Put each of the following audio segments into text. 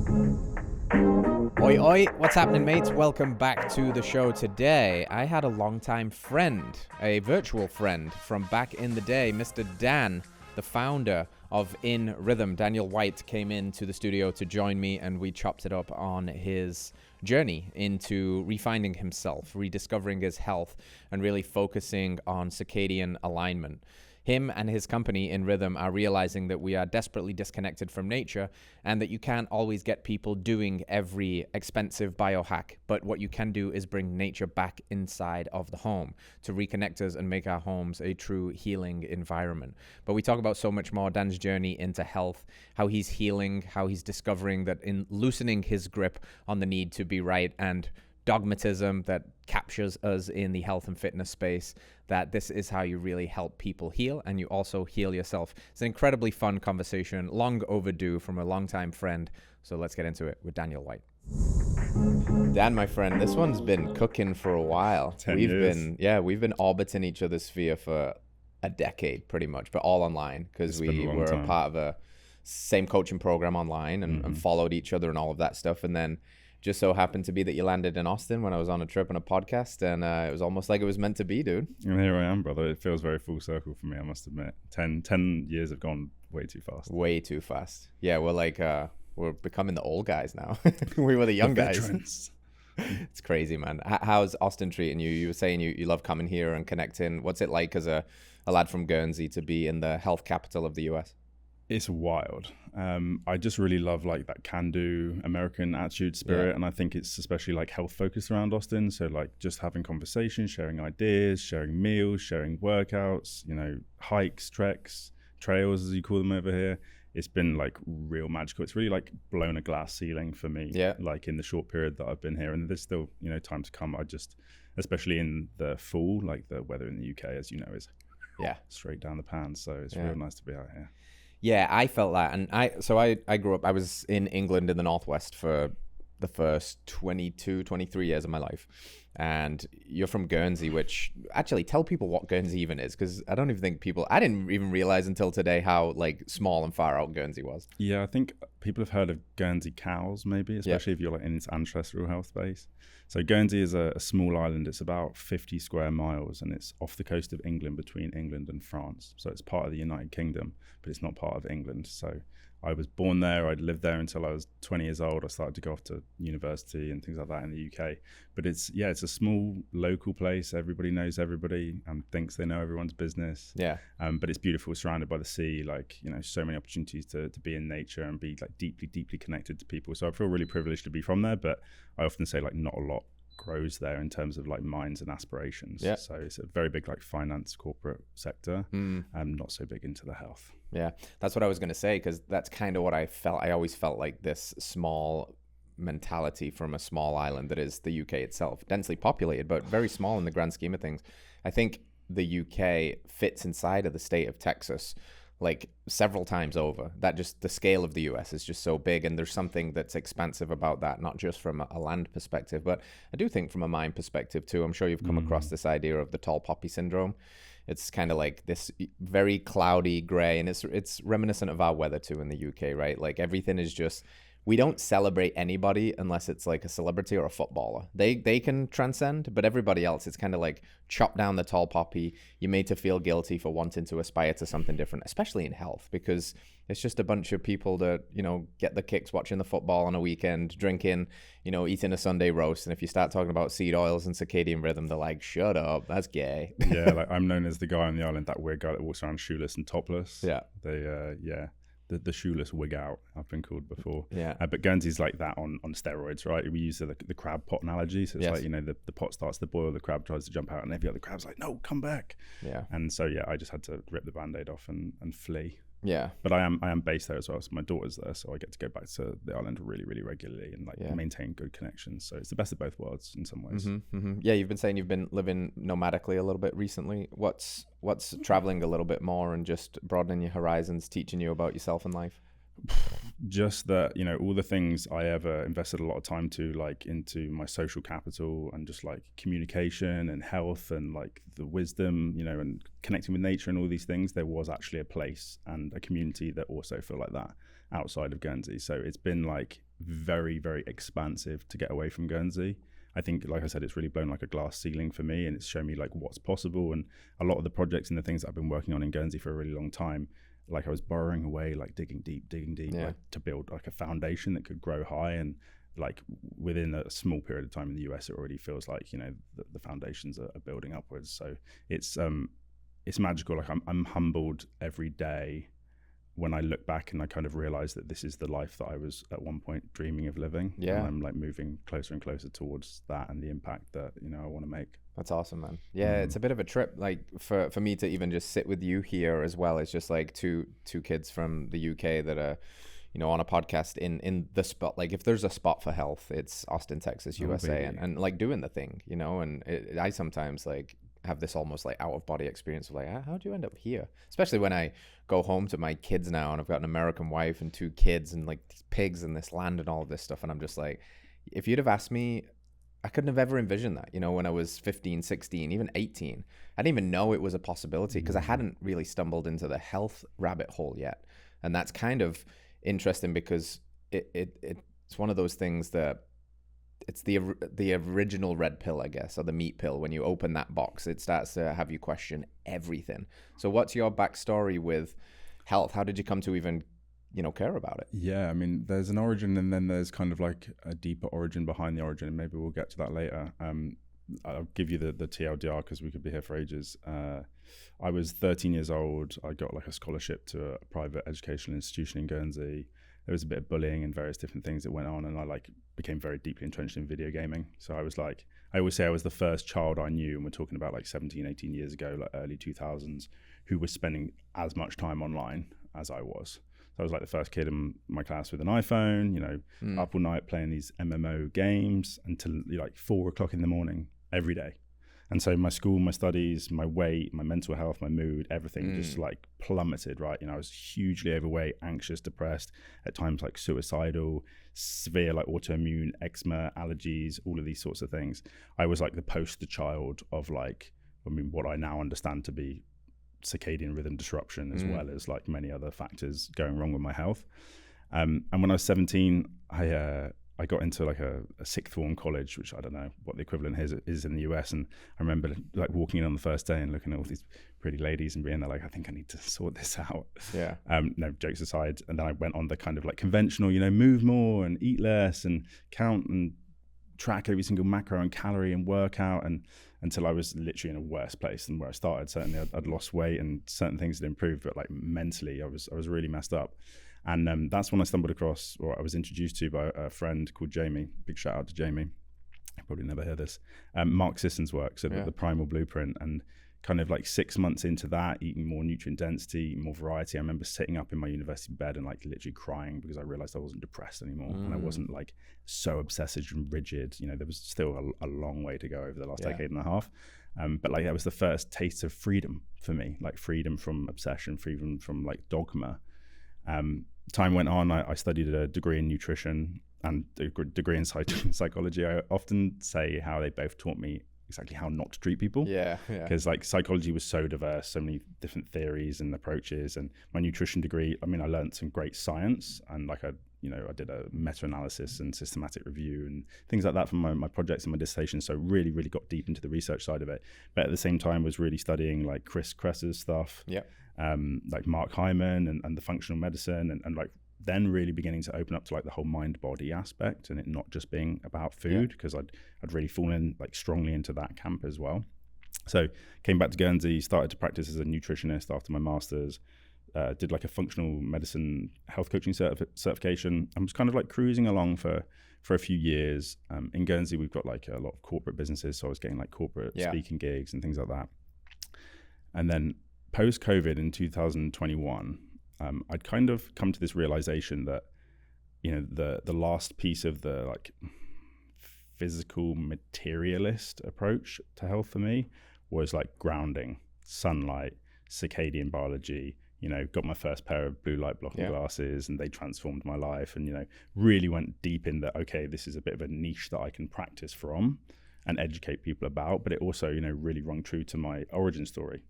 Oi, oi, what's happening, mates? Welcome back to the show today. I had a longtime friend, a virtual friend from back in the day, Mr. Dan, the founder of In Rhythm. Daniel White came into the studio to join me, and we chopped it up on his journey into refinding himself, rediscovering his health, and really focusing on circadian alignment. Him and his company In Rhythm are realizing that we are desperately disconnected from nature and that you can't always get people doing every expensive biohack. But what you can do is bring nature back inside of the home to reconnect us and make our homes a true healing environment. But we talk about so much more. Dan's journey into health, how he's healing, how he's discovering that in loosening his grip on the need to be right and dogmatism that captures us in the health and fitness space, that this is how you really help people heal and you also heal yourself. It's an incredibly fun conversation, long overdue from a longtime friend. So let's get into it with Daniel White. Dan, my friend, this one's been cooking for a while. 10 years. We've been orbiting each other's sphere for a decade pretty much, but all online because we were a part of a same coaching program online and followed each other and all of that stuff. And then just so happened to be that you landed in Austin when I was on a trip and a podcast, and it was almost like it was meant to be, dude. And here I am, brother. It feels very full circle for me, I must admit. 10 years have gone way too fast. Way too fast. Yeah, we're becoming the old guys now. We were the young guys. It's crazy, man. How's Austin treating you? You were saying you love coming here and connecting. What's it like as a lad from Guernsey to be in the health capital of the US? It's wild. I just really love like that can-do American attitude spirit, and I think it's especially like health focused around Austin. So like just having conversations, sharing ideas, sharing meals, sharing workouts, hikes, treks, trails as you call them over here. It's been like real magical. It's really like blown a glass ceiling for me. Yeah. Like in the short period that I've been here, and there's still time to come. Especially in the fall, like the weather in the UK, as you know, is straight down the pan. So it's real nice to be out here. Yeah, I felt that. And I grew up, I was in England in the Northwest for the first 22, 23 years of my life. And you're from Guernsey, which actually tell people what Guernsey even is, because I don't even think I didn't even realize until today how like small and far out Guernsey was. Yeah, I think people have heard of Guernsey cows, maybe, especially if you're like in its ancestral health space. So Guernsey is a small island. It's about 50 square miles, and it's off the coast of England between England and France. So it's part of the United Kingdom, but it's not part of England. So I was born there. I'd lived there until I was 20 years old. I started to go off to university and things like that in the UK. But it's a small local place. Everybody knows everybody and thinks they know everyone's business. Yeah. But it's beautiful, surrounded by the sea. Like, so many opportunities to be in nature and be like deeply, deeply connected to people. So I feel really privileged to be from there. But I often say like not a lot grows there in terms of like minds and aspirations. Yeah. So it's a very big like finance corporate sector and not so big into the health. Yeah, that's what I was going to say, because that's kind of what I felt. I always felt like this small mentality from a small island that is the UK itself, densely populated, but very small in the grand scheme of things. I think the UK fits inside of the state of Texas like several times over. That just the scale of the US is just so big, and there's something that's expansive about that, not just from a land perspective, but I do think from a mind perspective too. I'm sure you've come across this idea of the tall poppy syndrome. It's kind of like this very cloudy gray, and it's reminiscent of our weather too in the UK, right? Like everything is just, we don't celebrate anybody unless it's like a celebrity or a footballer. They can transcend, but everybody else, it's kind of like chop down the tall poppy. You're made to feel guilty for wanting to aspire to something different, especially in health, because it's just a bunch of people that, get the kicks watching the football on a weekend, drinking, eating a Sunday roast. And if you start talking about seed oils and circadian rhythm, they're like, shut up, that's gay. Yeah, like I'm known as the guy on the island, that weird guy that walks around shoeless and topless. Yeah. The shoeless wig out, I've been called before. Yeah. But Guernsey's like that on steroids, right? We use the crab pot analogy. So it's like, the pot starts to boil, the crab tries to jump out, and every other crab's like, no, come back. Yeah. And so, I just had to rip the Band-Aid off and flee. Yeah. But I am based there as well. So my daughter's there. So I get to go back to the island really, really regularly and maintain good connections. So it's the best of both worlds in some ways. Mm-hmm, mm-hmm. Yeah. You've been saying you've been living nomadically a little bit recently. What's traveling a little bit more and just broadening your horizons, teaching you about yourself and life? Just that, all the things I ever invested a lot of time to, like into my social capital and just like communication and health and like the wisdom, and connecting with nature and all these things, there was actually a place and a community that also feel like that. outside of Guernsey. So it's been like very, very expansive to get away from Guernsey. I think, like I said, it's really blown like a glass ceiling for me, and it's shown me like what's possible. And a lot of the projects and the things that I've been working on in Guernsey for a really long time, like I was burrowing away, like digging deep, like, to build like a foundation that could grow high. And like within a small period of time in the US, it already feels like, you know, the foundations are building upwards. So it's magical. Like I'm humbled every day when I look back and I kind of realize that this is the life that I was at one point dreaming of living. Yeah. And I'm like moving closer and closer towards that and the impact that, you know, I want to make. That's awesome, man. Yeah, it's a bit of a trip. Like for me to even just sit with you here as well. It's just like two kids from the UK that are, you know, on a podcast in the spot. Like if there's a spot for health, it's Austin, Texas, USA, and like doing the thing, you know. And I sometimes like have this almost like out of body experience of like, how do you end up here? Especially when I go home to my kids now and I've got an American wife and 2 kids and like these pigs and this land and all of this stuff. And I'm just like, if you'd have asked me, I couldn't have ever envisioned that, you know, when I was 15, 16, even 18. I didn't even know it was a possibility because I hadn't really stumbled into the health rabbit hole yet. And that's kind of interesting because it's one of those things that it's the original red pill, I guess, or the meat pill. When you open that box, it starts to have you question everything. So what's your backstory with health? How did you come to even, you know, care about it? Yeah, I mean, there's an origin and then there's kind of like a deeper origin behind the origin, and maybe we'll get to that later. I'll give you the TLDR because we could be here for ages. I was 13 years old. I got like a scholarship to a private educational institution in Guernsey. There was a bit of bullying and various different things that went on, and I like became very deeply entrenched in video gaming. So I was like, I always say I was the first child I knew, and we're talking about like 17, 18 years ago, like early 2000s, who was spending as much time online as I was. So I was like the first kid in my class with an iPhone, you know, up all night playing these MMO games until like 4 o'clock in the morning every day. And so my school, my studies, my weight, my mental health, my mood, everything just like plummeted, right? You know, I was hugely overweight, anxious, depressed, at times like suicidal, severe like autoimmune, eczema, allergies, all of these sorts of things. I was like the poster child of like, I mean, what I now understand to be circadian rhythm disruption, as well as like many other factors going wrong with my health. And when I was 17, I got into like a sixth form college, which I don't know what the equivalent is in the US. And I remember like walking in on the first day and looking at all these pretty ladies and being there like, I think I need to sort this out. Yeah. No, jokes aside. And then I went on the kind of like conventional, you know, move more and eat less and count and track every single macro and calorie and workout, and until I was literally in a worse place than where I started. Certainly I'd lost weight and certain things had improved, but like mentally I was really messed up. And that's when I stumbled across, or I was introduced to by a friend called Jamie. Big shout out to Jamie. You probably never heard this. Mark Sisson's work, so the Primal Blueprint, and kind of like 6 months into that, eating more nutrient density, more variety. I remember sitting up in my university bed and like literally crying because I realized I wasn't depressed anymore, and I wasn't like so obsessive and rigid. You know, there was still a long way to go over the last decade and a half. But like that was the first taste of freedom for me, like freedom from obsession, freedom from like dogma. Time went on, I studied a degree in nutrition and a degree in psychology. I often say how they both taught me exactly how not to treat people. Yeah. Because like psychology was so diverse, so many different theories and approaches. And my nutrition degree, I mean, I learned some great science, and like I did a meta-analysis and systematic review and things like that from my projects and my dissertation. So really, really got deep into the research side of it. But at the same time was really studying like Chris Kress's stuff. Yeah. Like Mark Hyman and the functional medicine, and like then really beginning to open up to like the whole mind body aspect, and it not just being about food, because I'd really fallen like strongly into that camp as well. So came back to Guernsey, started to practice as a nutritionist after my master's, did like a functional medicine health coaching certification, and was kind of like cruising along for a few years. In Guernsey we've got like a lot of corporate businesses, so I was getting like corporate speaking gigs and things like that. And then post-COVID in 2021, I'd kind of come to this realization that, you know, the last piece of the like physical materialist approach to health for me was like grounding, sunlight, circadian biology. You know, got my first pair of blue light blocking glasses, and they transformed my life, and, you know, really went deep in that, okay, this is a bit of a niche that I can practice from and educate people about, but it also, you know, really rung true to my origin story.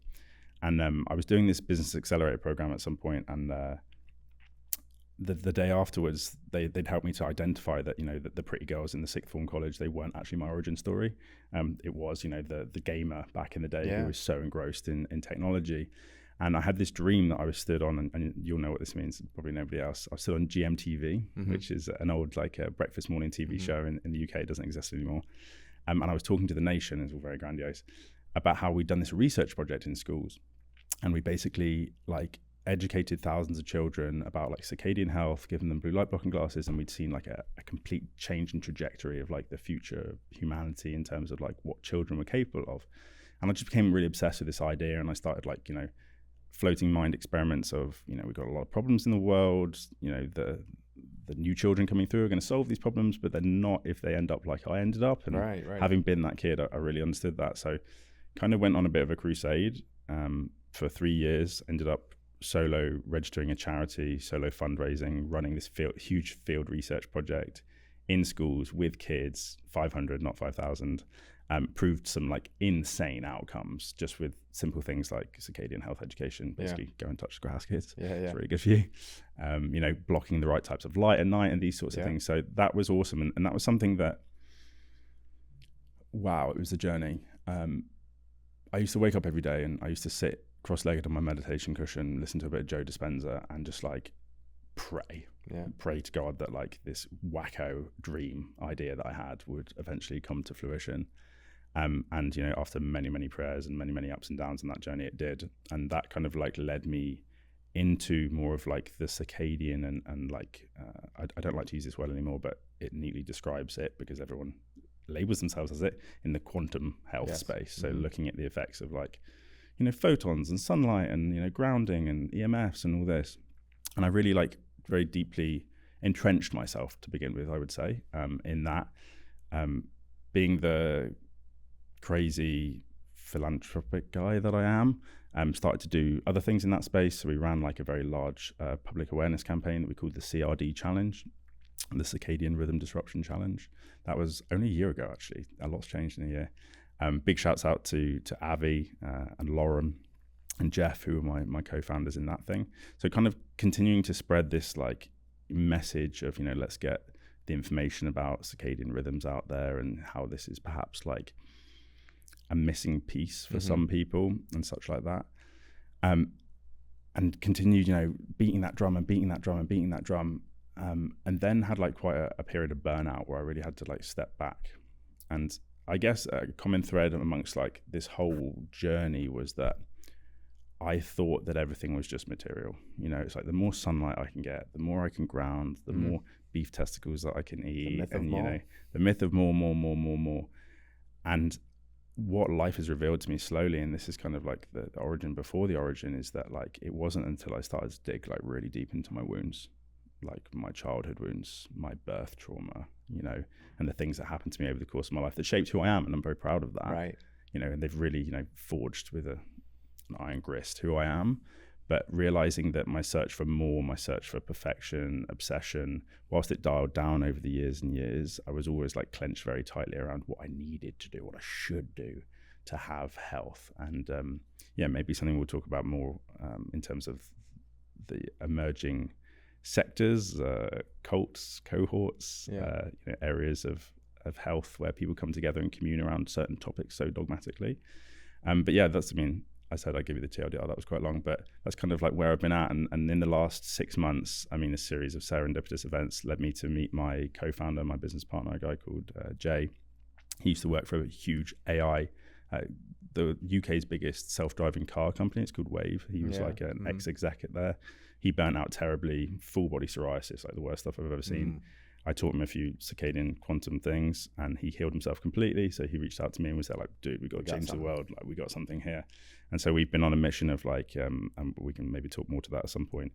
And I was doing this business accelerator program at some point, and the day afterwards, they'd help me to identify that, that the pretty girls in the sixth form college, they weren't actually my origin story. It was, the gamer back in the day who was so engrossed in technology. And I had this dream that I was stood on, and you'll know what this means, probably nobody else. I was stood on GMTV, which is an old breakfast morning TV show in the UK. It doesn't exist anymore. And I was talking to the nation, it's all very grandiose, about how we'd done this research project in schools. And we basically educated thousands of children about circadian health, giving them blue light blocking glasses, and we'd seen a complete change in trajectory of the future of humanity in terms of what children were capable of. And I just became really obsessed with this idea, and I started floating mind experiments of, we've got a lot of problems in the world, the new children coming through are going to solve these problems, but they're not if they end up like I ended up. And having been that kid, I really understood that. So kind of went on a bit of a crusade for 3 years, ended up solo registering a charity, solo fundraising, running this huge field research project in schools with kids, 500, not 5,000. Proved some insane outcomes just with simple things like circadian health education. Basically, go and touch the grass, kids. It's really good for you. Blocking the right types of light at night and these sorts of things. So that was awesome, and that was something that, wow, it was a journey. I used to wake up every day and I used to sit cross-legged on my meditation cushion, listen to a bit of Joe Dispenza, and just pray to God that this wacko dream idea that I had would eventually come to fruition. And after many prayers and many ups and downs on that journey, it did. And that kind of led me into more of the circadian and I don't like to use this word anymore, but it neatly describes it because everyone labels themselves as it in the quantum health space. So looking at the effects of photons and sunlight and grounding and EMFs and all this. And I really very deeply entrenched myself to begin with, I would say, in that, being the crazy philanthropic guy that I am, started to do other things in that space. So we ran a very large public awareness campaign that we called the CRD Challenge, the Circadian Rhythm Disruption Challenge. That was only a year ago, actually. A lot's changed in a year. Big shouts out to Avi and Lauren and Jeff, who were my co-founders in that thing. So kind of continuing to spread this message of, let's get the information about circadian rhythms out there and how this is perhaps a missing piece for some people and such like that. And continued, beating that drum and beating that drum and beating that drum. And then had quite a period of burnout where I really had to step back. And I guess a common thread amongst this whole journey was that I thought that everything was just material. It's the more sunlight I can get, the more I can ground, the more beef testicles that I can eat. The myth of more. And what life has revealed to me slowly, and this is kind of the origin before the origin, is that it wasn't until I started to dig really deep into my wounds, my childhood wounds, my birth trauma, and the things that happened to me over the course of my life that shaped who I am, and I'm very proud of that. Right. And they've really, forged with an iron grist who I am. But realizing that my search for more, my search for perfection, obsession, whilst it dialed down over the years and years, I was always clenched very tightly around what I needed to do, what I should do to have health. And maybe something we'll talk about more in terms of the emerging sectors, cults, cohorts, areas of health where people come together and commune around certain topics so dogmatically. I said I'd give you the TLDR. That was quite long, but that's kind of where I've been at. And in the last 6 months, a series of serendipitous events led me to meet my co-founder, my business partner, a guy called Jay. He used to work for a huge AI, the UK's biggest self-driving car company. It's called Wave. He was an ex-exec at there. He burnt out terribly, full body psoriasis, the worst stuff I've ever seen. I taught him a few circadian quantum things and he healed himself completely. So he reached out to me and was like, dude, we got to change the world. We got something here. And so we've been on a mission of and we can maybe talk more to that at some point,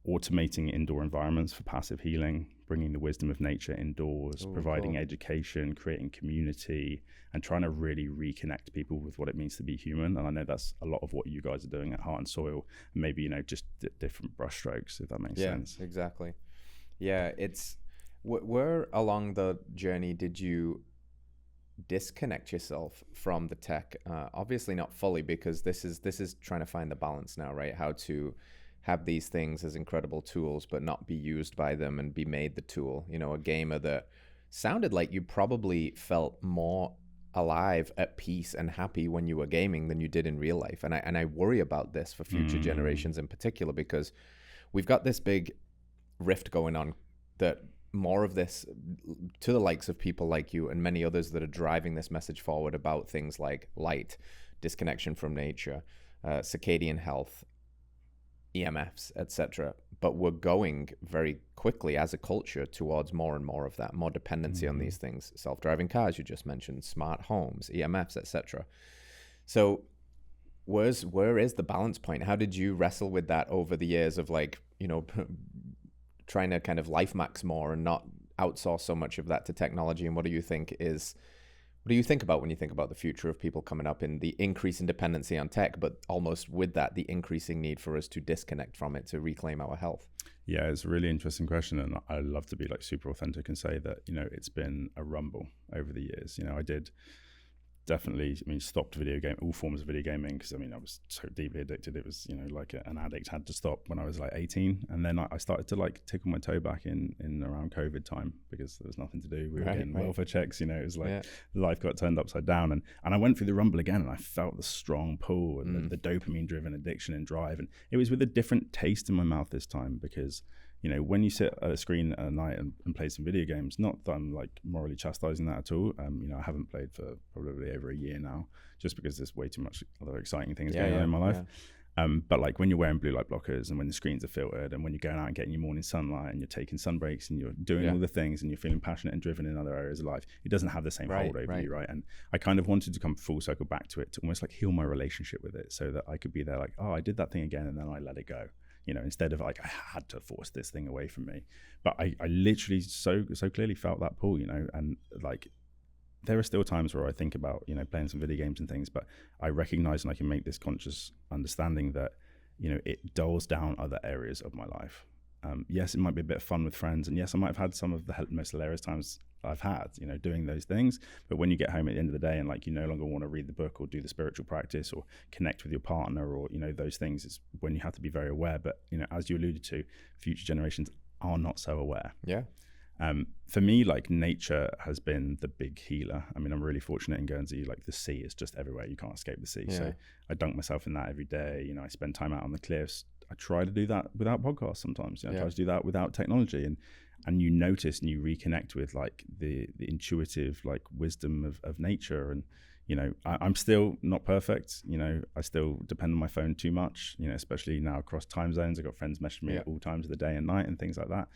automating indoor environments for passive healing, bringing the wisdom of nature indoors, providing education, creating community, and trying to really reconnect people with what it means to be human. And I know that's a lot of what you guys are doing at Heart and Soil, and maybe, just different brushstrokes, if that makes sense. Yeah, exactly. Yeah, it's where along the journey did you disconnect yourself from the tech? Obviously not fully, because this is trying to find the balance now, right? How to have these things as incredible tools, but not be used by them and be made the tool. You know, a gamer that sounded like you probably felt more alive, at peace, and happy when you were gaming than you did in real life. And I worry about this for future generations in particular, because we've got this big rift going on, that more of this, to the likes of people like you and many others that are driving this message forward about things like light, disconnection from nature, circadian health, EMFs, etc. But we're going very quickly as a culture towards more and more of that, more dependency on these things. Self-driving cars, you just mentioned, smart homes, EMFs, etc. So where is the balance point? How did you wrestle with that over the years of, like, you know, trying to kind of life max more and not outsource so much of that to technology? And what do you think about when you think about the future of people coming up in the increase in dependency on tech, but almost with that, the increasing need for us to disconnect from it to reclaim our health? Yeah, it's a really interesting question. And I love to be like super authentic and say that, you know, it's been a rumble over the years. You know, I did definitely, stopped all forms of video gaming, because I was so deeply addicted. It was, you know, like an addict had to stop when I was like 18. And then I started to like tickle my toe back in around COVID time, because there was nothing to do. We were getting welfare checks, you know, it was like life got turned upside down. And I went through the rumble again, and I felt the strong pull and the dopamine driven addiction and drive. And it was with a different taste in my mouth this time, because, you know, when you sit at a screen at night and play some video games, not that I'm like morally chastising that at all. You know, I haven't played for probably over a year now, just because there's way too much other exciting things going on in my life. But like when you're wearing blue light blockers, and when the screens are filtered, and when you're going out and getting your morning sunlight, and you're taking sun breaks, and you're doing all the things, and you're feeling passionate and driven in other areas of life, it doesn't have the same hold over you, right? And I kind of wanted to come full circle back to it, to almost like heal my relationship with it, so that I could be there like, oh, I did that thing again, and then I let it go. You know, instead of like, I had to force this thing away from me. But I literally so clearly felt that pull, you know, and like, there are still times where I think about, you know, playing some video games and things, but I recognize, and I can make this conscious understanding that, you know, it dulls down other areas of my life. Yes, it might be a bit of fun with friends, and yes, I might have had some of the most hilarious times I've had, you know, doing those things. But when you get home at the end of the day, and like, you no longer want to read the book or do the spiritual practice or connect with your partner, or, you know, those things, is when you have to be very aware. But, you know, as you alluded to, future generations are not so aware. For me, like, nature has been the big healer. I mean, I'm really fortunate in Guernsey. Like, the sea is just everywhere. You can't escape the sea. So I dunk myself in that every day. You know, I spend time out on the cliffs. I try to do that without podcasts sometimes. You know, I try to do that without technology. And you notice and you reconnect with like the intuitive like wisdom of nature. And, you know, I'm still not perfect. You know, I still depend on my phone too much, you know, especially now across time zones. I've got friends messaging me at all times of the day and night and things like that.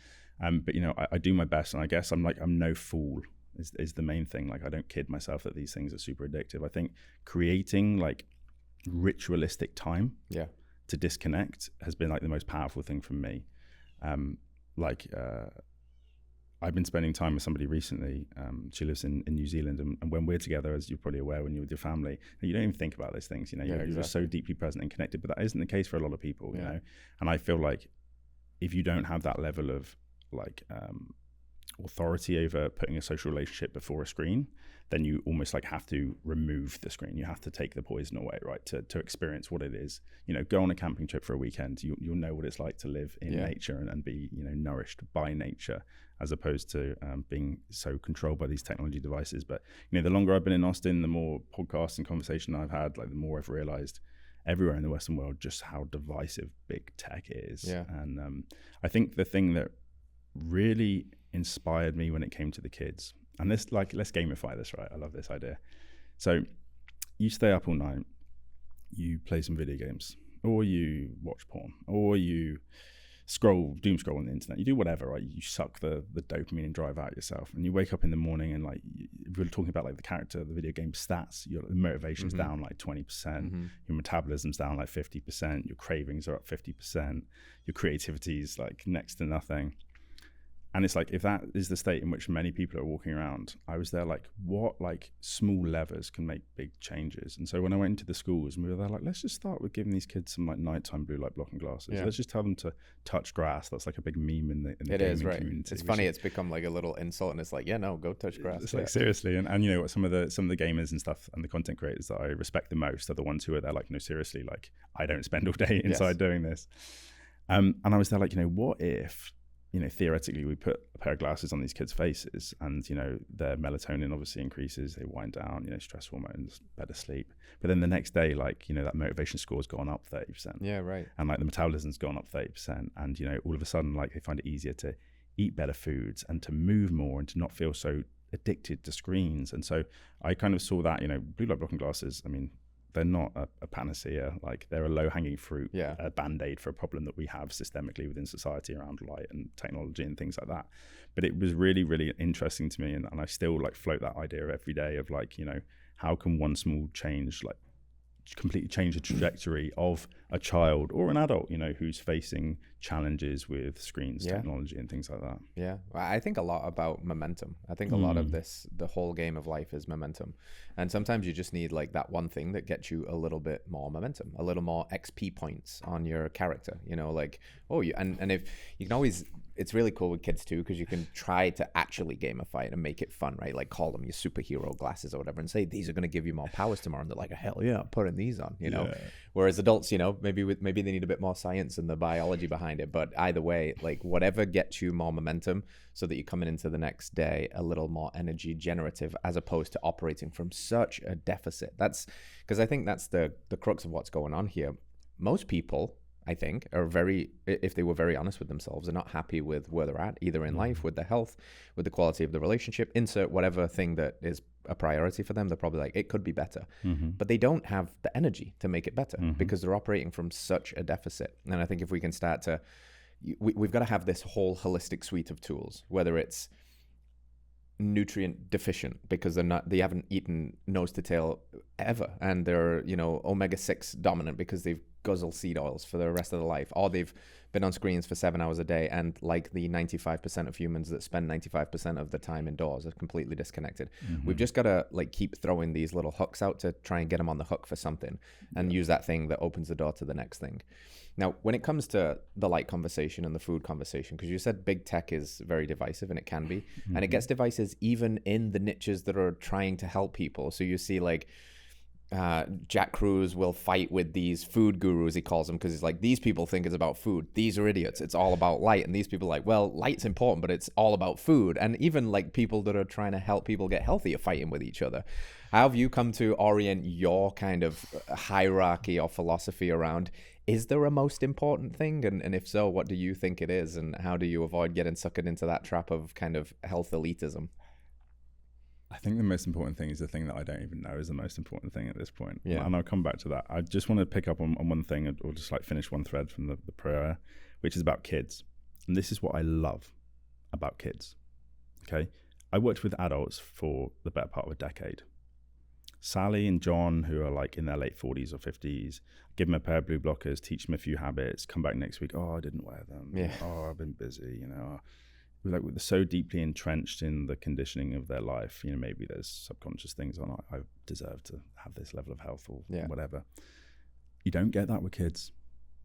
But, you know, I do my best, and I guess I'm no fool is the main thing. Like, I don't kid myself that these things are super addictive. I think creating like ritualistic time to disconnect has been like the most powerful thing for me. I've been spending time with somebody recently. She lives in New Zealand, and when we're together, as you're probably aware, when you're with your family, you don't even think about those things. You know, you're just so deeply present and connected. But that isn't the case for a lot of people. You know, and I feel like if you don't have that level of like authority over putting a social relationship before a screen, then you almost like have to remove the screen. You have to take the poison away, right? To experience what it is. You know, go on a camping trip for a weekend. You'll know what it's like to live in nature and be, you know, nourished by nature, as opposed to being so controlled by these technology devices. But, you know, the longer I've been in Austin, the more podcasts and conversation I've had, like the more I've realized everywhere in the Western world just how divisive big tech is. And I think the thing that really inspired me when it came to the kids, and this, like, let's gamify this, right? I love this idea. So you stay up all night, you play some video games, or you watch porn, or you doom scroll on the internet, you do whatever, right? You suck the dopamine and drive out yourself, and you wake up in the morning and like, if we're talking about like the character of the video game stats, your motivation's down like 20%, your metabolism's down like 50%, your cravings are up 50%, your creativity's like next to nothing. And it's like, if that is the state in which many people are walking around, I was there like, what like small levers can make big changes? And so when I went into the schools, and we were there like, let's just start with giving these kids some like nighttime blue light blocking glasses. Let's just tell them to touch grass. That's like a big meme in the gaming community. It's funny. It's become like a little insult, and it's like, go touch grass. It's like, seriously. And you know what, some of the gamers and stuff and the content creators that I respect the most are the ones who are there like, no, seriously, like, I don't spend all day inside doing this. And I was there like, what if, theoretically we put a pair of glasses on these kids' faces and, their melatonin obviously increases, they wind down, stress hormones, better sleep. But then the next day, like, that motivation score's gone up 30%. Yeah, right. And like the metabolism's gone up 30%. And, all of a sudden, like they find it easier to eat better foods and to move more and to not feel so addicted to screens. And so I kind of saw that, blue light blocking glasses, I mean, they're not a panacea. Like they're a low-hanging fruit, a band-aid for a problem that we have systemically within society around light and technology and things like that. But it was really, really interesting to me, and I still like float that idea every day of like, how can one small change like completely change the trajectory of a child or an adult, who's facing challenges with screens, technology and things like that. Yeah. I think a lot about momentum. I think a lot of this, the whole game of life is momentum. And sometimes you just need like that one thing that gets you a little bit more momentum, a little more XP points on your character, like, and if you can always, it's really cool with kids too, because you can try to actually gamify it and make it fun, right? Like call them your superhero glasses or whatever and say, these are going to give you more powers tomorrow. And they're like, hell yeah, I'm putting these on, Whereas adults, maybe they need a bit more science and the biology behind it. But either way, like whatever gets you more momentum so that you're coming into the next day a little more energy generative as opposed to operating from such a deficit. That's because I think that's the crux of what's going on here. Most people, I think, are if they were very honest with themselves, are not happy with where they're at, either in life, with their health, with the quality of the relationship, insert whatever thing that is a priority for them. They're probably like, it could be better. But they don't have the energy to make it better because they're operating from such a deficit. And I think if we can start to, we've got to have this whole holistic suite of tools, whether it's nutrient deficient because they haven't eaten nose to tail ever, and they're omega-6 dominant because they've guzzle seed oils for the rest of their life, or they've been on screens for 7 hours a day, and like the 95% of humans that spend 95% of the time indoors are completely disconnected. We've just got to like keep throwing these little hooks out to try and get them on the hook for something, and use that thing that opens the door to the next thing. Now, when it comes to the light conversation and the food conversation, because you said big tech is very divisive, and it can be, and it gets divisive even in the niches that are trying to help people. So you see like Jack Cruz will fight with these food gurus, he calls them, because he's like, these people think it's about food. These are idiots. It's all about light. And these people are like, well, light's important, but it's all about food. And even like people that are trying to help people get healthy are fighting with each other. How have you come to orient your kind of hierarchy or philosophy around, is there a most important thing? And if so, what do you think it is? And how do you avoid getting sucked into that trap of kind of health elitism? I think the most important thing is the thing that I don't even know is the most important thing at this point. Yeah. And I'll come back to that. I just want to pick up on one thing, or just like finish one thread from the prayer, which is about kids. And this is what I love about kids. Okay. I worked with adults for the better part of a decade. Sally and John, who are like in their late 40s or 50s, give them a pair of blue blockers, teach them a few habits, come back next week. Oh, I didn't wear them. Yeah. Oh, I've been busy, We're so deeply entrenched in the conditioning of their life. Maybe there's subconscious things on, I deserve to have this level of health or whatever. You don't get that with kids.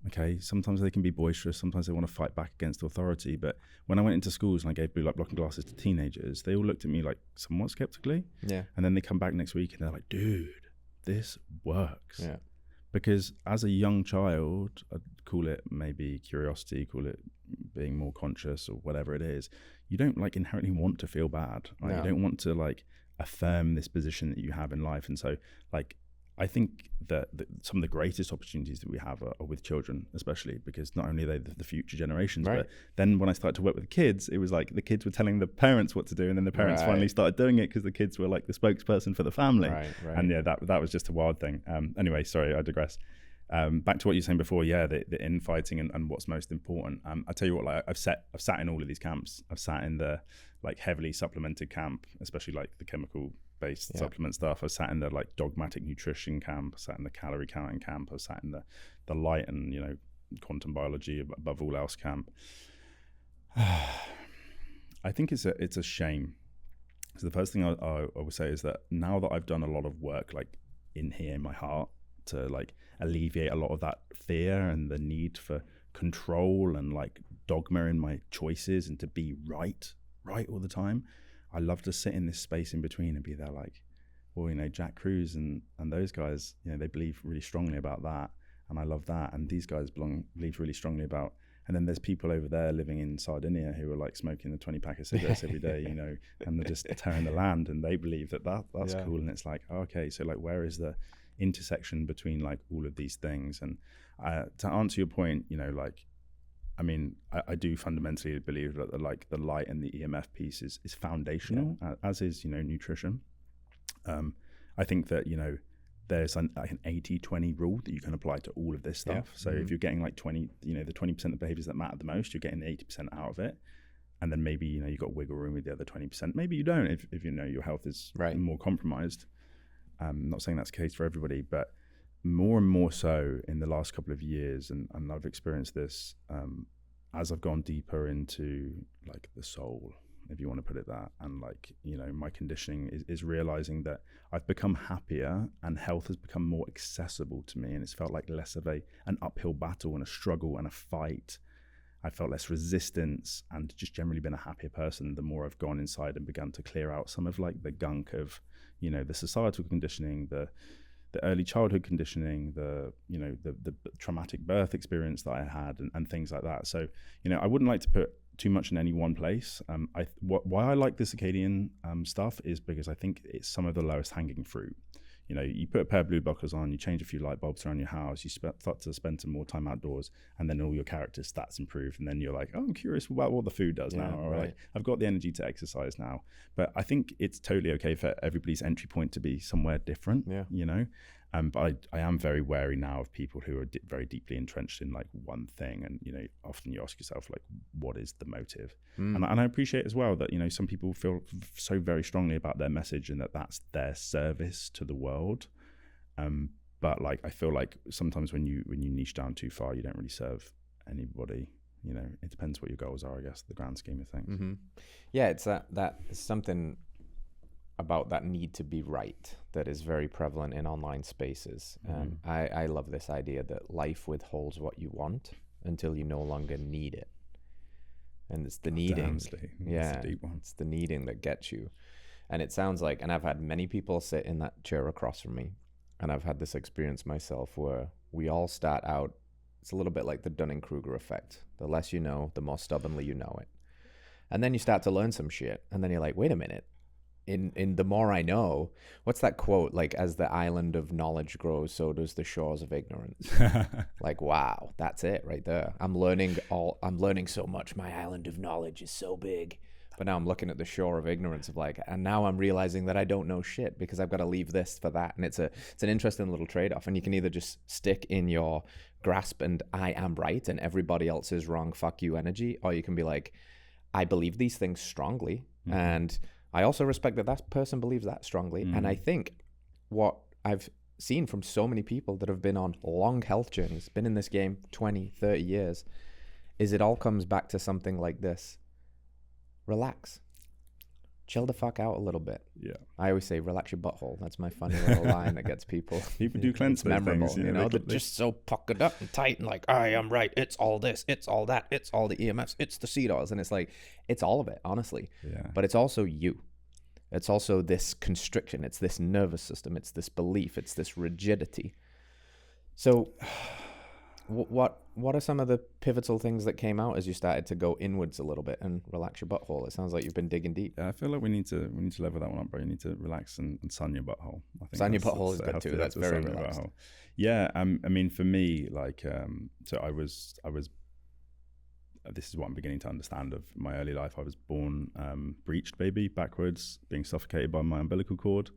Okay. Sometimes they can be boisterous. Sometimes they want to fight back against authority. But when I went into schools and I gave blue light blocking glasses to teenagers, they all looked at me like somewhat skeptically. Yeah. And then they come back next week and they're like, dude, this works. Yeah. Because as a young child, I'd call it maybe curiosity, call it being more conscious or whatever it is, you don't like inherently want to feel bad. Like, you don't want to like affirm this position that you have in life. And so like, I think that some of the greatest opportunities that we have are with children, especially because not only are they the future generations, but then when I started to work with kids, it was like the kids were telling the parents what to do, and then the parents finally started doing it because the kids were like the spokesperson for the family. And that was just a wild thing. Anyway, sorry, I digress. Back to what you were saying before, the infighting and what's most important. I tell you what, like I've sat in all of these camps. I've sat in the like heavily supplemented camp, especially like the chemical-based supplement stuff. I've sat in the like dogmatic nutrition camp. I sat in the calorie counting camp. I've sat in the light and quantum biology above all else camp. I think it's a shame. So the first thing I would say is that now that I've done a lot of work like in here in my heart to like alleviate a lot of that fear and the need for control and like dogma in my choices and to be right all the time, I love to sit in this space in between and be there like, well, Jack Cruz and those guys, they believe really strongly about that, and I love that, and these guys believe really strongly about And then there's people over there living in Sardinia who are like smoking a 20 pack of cigarettes every day, you know, and they're just tearing the land, and they believe that's cool. And it's like, okay, so like, where is the intersection between like all of these things? And to answer your point, you know, like, I mean, I do fundamentally believe that the light and the EMF piece is foundational, as is, you know, nutrition. I think that, you know, there's an 80-20 rule that you can apply to all of this stuff. Yeah. So if you're getting like 20, you know, the 20% of behaviors that matter the most, you're getting the 80% out of it. And then maybe, you know, you've got wiggle room with the other 20%. Maybe you don't if you know your health is more compromised. I'm not saying that's the case for everybody, but more and more so in the last couple of years, and I've experienced this as I've gone deeper into like the soul, if you want to put it that, and like, you know, my conditioning is realizing that I've become happier and health has become more accessible to me, and it's felt like less of an uphill battle and a struggle and a fight. I felt less resistance and just generally been a happier person the more I've gone inside and begun to clear out some of like the gunk of, you know, the societal conditioning, the early childhood conditioning, the traumatic birth experience that I had, and things like that. So, you know, I wouldn't like to put too much in any one place. Why I like the circadian stuff is because I think it's some of the lowest hanging fruit. You know, you put a pair of blue blockers on, you change a few light bulbs around your house, you start to spend some more time outdoors, and then all your character stats improve. And then you're like, oh, I'm curious about what the food does now. Or like, I've got the energy to exercise now. But I think it's totally okay for everybody's entry point to be somewhere different, you know? But I am very wary now of people who are very deeply entrenched in like one thing. And, you know, often you ask yourself, like, what is the motive? And I appreciate as well that, you know, some people feel so very strongly about their message and that that's their service to the world. But like, I feel like sometimes when you niche down too far, you don't really serve anybody. You know, it depends what your goals are, I guess, the grand scheme of things. Mm-hmm. Yeah, it's that is something about that need to be right that is very prevalent in online spaces. I love this idea that life withholds what you want until you no longer need it. And it's the needing. That's a deep one. It's the needing that gets you. And it sounds like, and I've had many people sit in that chair across from me, and I've had this experience myself where we all start out, it's a little bit like the Dunning-Kruger effect. The less you know, the more stubbornly you know it. And then you start to learn some shit, and then you're like, wait a minute. In the more I know, what's that quote? Like, as the island of knowledge grows, so does the shores of ignorance. Like, wow, that's it right there. I'm learning so much. My island of knowledge is so big. But now I'm looking at the shore of ignorance of like, and now I'm realizing that I don't know shit because I've got to leave this for that. And it's an interesting little trade-off. And you can either just stick in your grasp and I am right and everybody else is wrong, fuck you energy, or you can be like, I believe these things strongly, and I also respect that person believes that strongly. And I think what I've seen from so many people that have been on long health journeys, been in this game 20, 30 years, is it all comes back to something like this. Relax. Chill the fuck out a little bit. Yeah. I always say, relax your butthole. That's my funny little line that gets people. People do cleanse those memorable, things. You know, they're just so puckered up and tight and like, I am right. It's all this. It's all that. It's all the EMFs. It's the CDOs. And it's like, it's all of it, honestly. Yeah. But it's also you. It's also this constriction. It's this nervous system. It's this belief. It's this rigidity. So what are some of the pivotal things that came out as you started to go inwards a little bit and relax your butthole? It sounds like you've been digging deep. Yeah, I feel like we need to level that one up, bro. You need to relax and sun your butthole. I think sun your butthole is good too. That's very relaxed. Yeah, I mean, for me, like, so I was. This is what I'm beginning to understand of my early life. I was born breached, baby, backwards, being suffocated by my umbilical cord.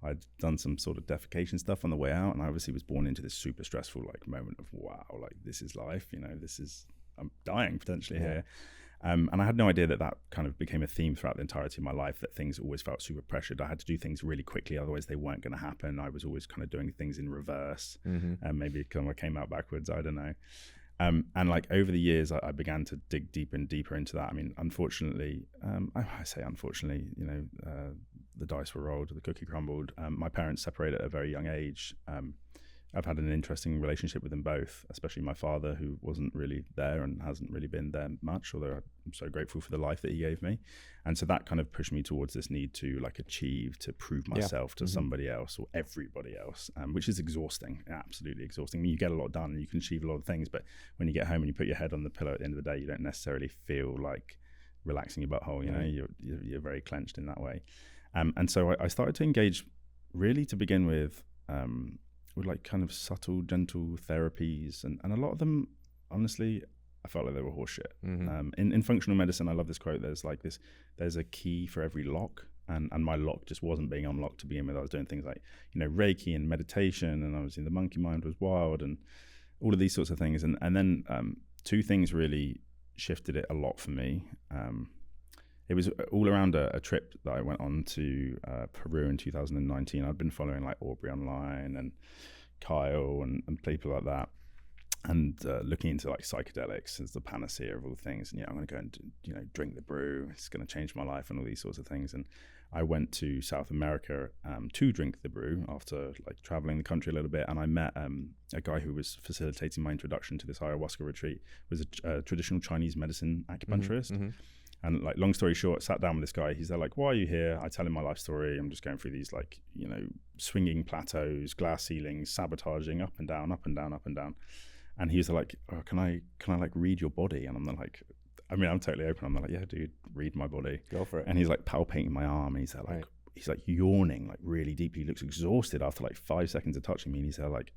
I'd done some sort of defecation stuff on the way out, and I obviously was born into this super stressful like moment of wow, like this is life, you know, I'm dying potentially here. And I had no idea that kind of became a theme throughout the entirety of my life, that things always felt super pressured. I had to do things really quickly, otherwise they weren't going to happen. I was always kind of doing things in reverse, and maybe kind of came out backwards, I don't know. And like over the years, I began to dig deeper and deeper into that. I mean, unfortunately, I say unfortunately, you know, the dice were rolled, the cookie crumbled. My parents separated at a very young age. I've had an interesting relationship with them both, especially my father, who wasn't really there and hasn't really been there much, although I'm so grateful for the life that he gave me. And so that kind of pushed me towards this need to like achieve, to prove myself to somebody else or everybody else, which is exhausting, absolutely exhausting. I mean, you get a lot done and you can achieve a lot of things, but when you get home and you put your head on the pillow at the end of the day, you don't necessarily feel like relaxing your butthole, you know, you're very clenched in that way. And so I started to engage really to begin with like kind of subtle, gentle therapies, and a lot of them, honestly, I felt like they were horseshit. In functional medicine, I love this quote. There's a key for every lock, and my lock just wasn't being unlocked to begin with. I was doing things like, you know, Reiki and meditation, and I was in the monkey mind was wild, and all of these sorts of things. And then two things really shifted it a lot for me. It was all around a trip that I went on to Peru in 2019. I'd been following like Aubrey online and Kyle and people like that, and looking into like psychedelics as the panacea of all things. And I'm going to go and drink the brew. It's going to change my life and all these sorts of things. And I went to South America to drink the brew after like traveling the country a little bit. And I met a guy who was facilitating my introduction to this ayahuasca retreat. Was a traditional Chinese medicine acupuncturist. And like, long story short, sat down with this guy. He's there like, why are you here? I tell him my life story. I'm just going through these like, swinging plateaus, glass ceilings, sabotaging up and down, up and down, up and down. And he was like, oh, can I like read your body? And I'm like, I mean, I'm totally open. I'm like, yeah, dude, read my body. Go for it. And he's like palpating my arm. And he's there like, he's like yawning like really deeply. He looks exhausted after like 5 seconds of touching me. And he's there like,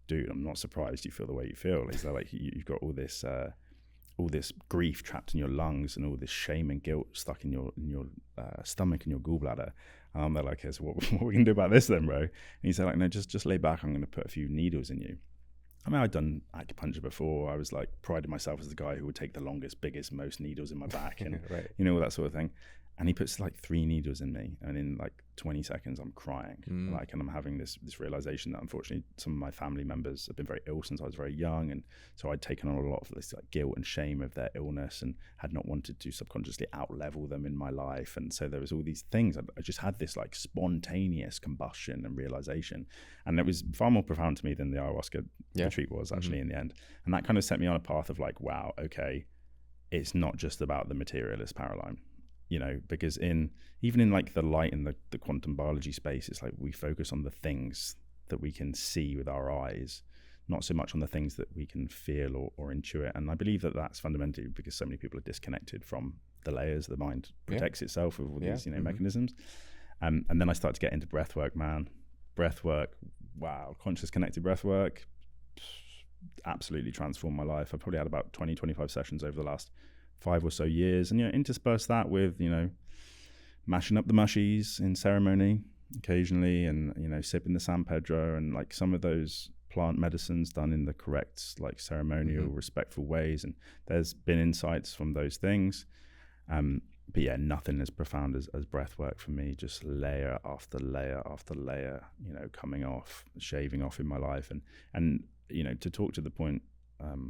dude, I'm not surprised you feel the way you feel. He's there like, you've got all this grief trapped in your lungs and all this shame and guilt stuck in your stomach and your gallbladder. And I'm there like, okay, so what are we gonna do about this then, bro? And he said like, no, just lay back. I'm gonna put a few needles in you. I mean, I'd done acupuncture before. I was like prided myself as the guy who would take the longest, biggest, most needles in my back and all that sort of thing. And he puts like 3 needles in me, and in like 20 seconds I'm crying. Like, and I'm having this realization that unfortunately some of my family members have been very ill since I was very young, and so I'd taken on a lot of this like guilt and shame of their illness and had not wanted to subconsciously out-level them in my life. And so there was all these things. I just had this like spontaneous combustion and realization, and it was far more profound to me than the ayahuasca retreat was actually in the end. And that kind of set me on a path of like, wow, okay, it's not just about the materialist paradigm. Because even in like the light and the quantum biology space, it's like we focus on the things that we can see with our eyes, not so much on the things that we can feel or intuit. And I believe that that's fundamentally because so many people are disconnected from the layers. The mind protects itself with all these mechanisms. And then I started to get into breathwork, man. Breathwork, wow, conscious connected breathwork, absolutely transformed my life. I probably had about 20-25 sessions over the last 5 or so years, and intersperse that with mashing up the mushies in ceremony occasionally, and sipping the San Pedro and like some of those plant medicines done in the correct like ceremonial respectful ways. And there's been insights from those things, but yeah, nothing as profound as breath work for me. Just layer after layer after layer, coming off, shaving off in my life. And to talk to the point,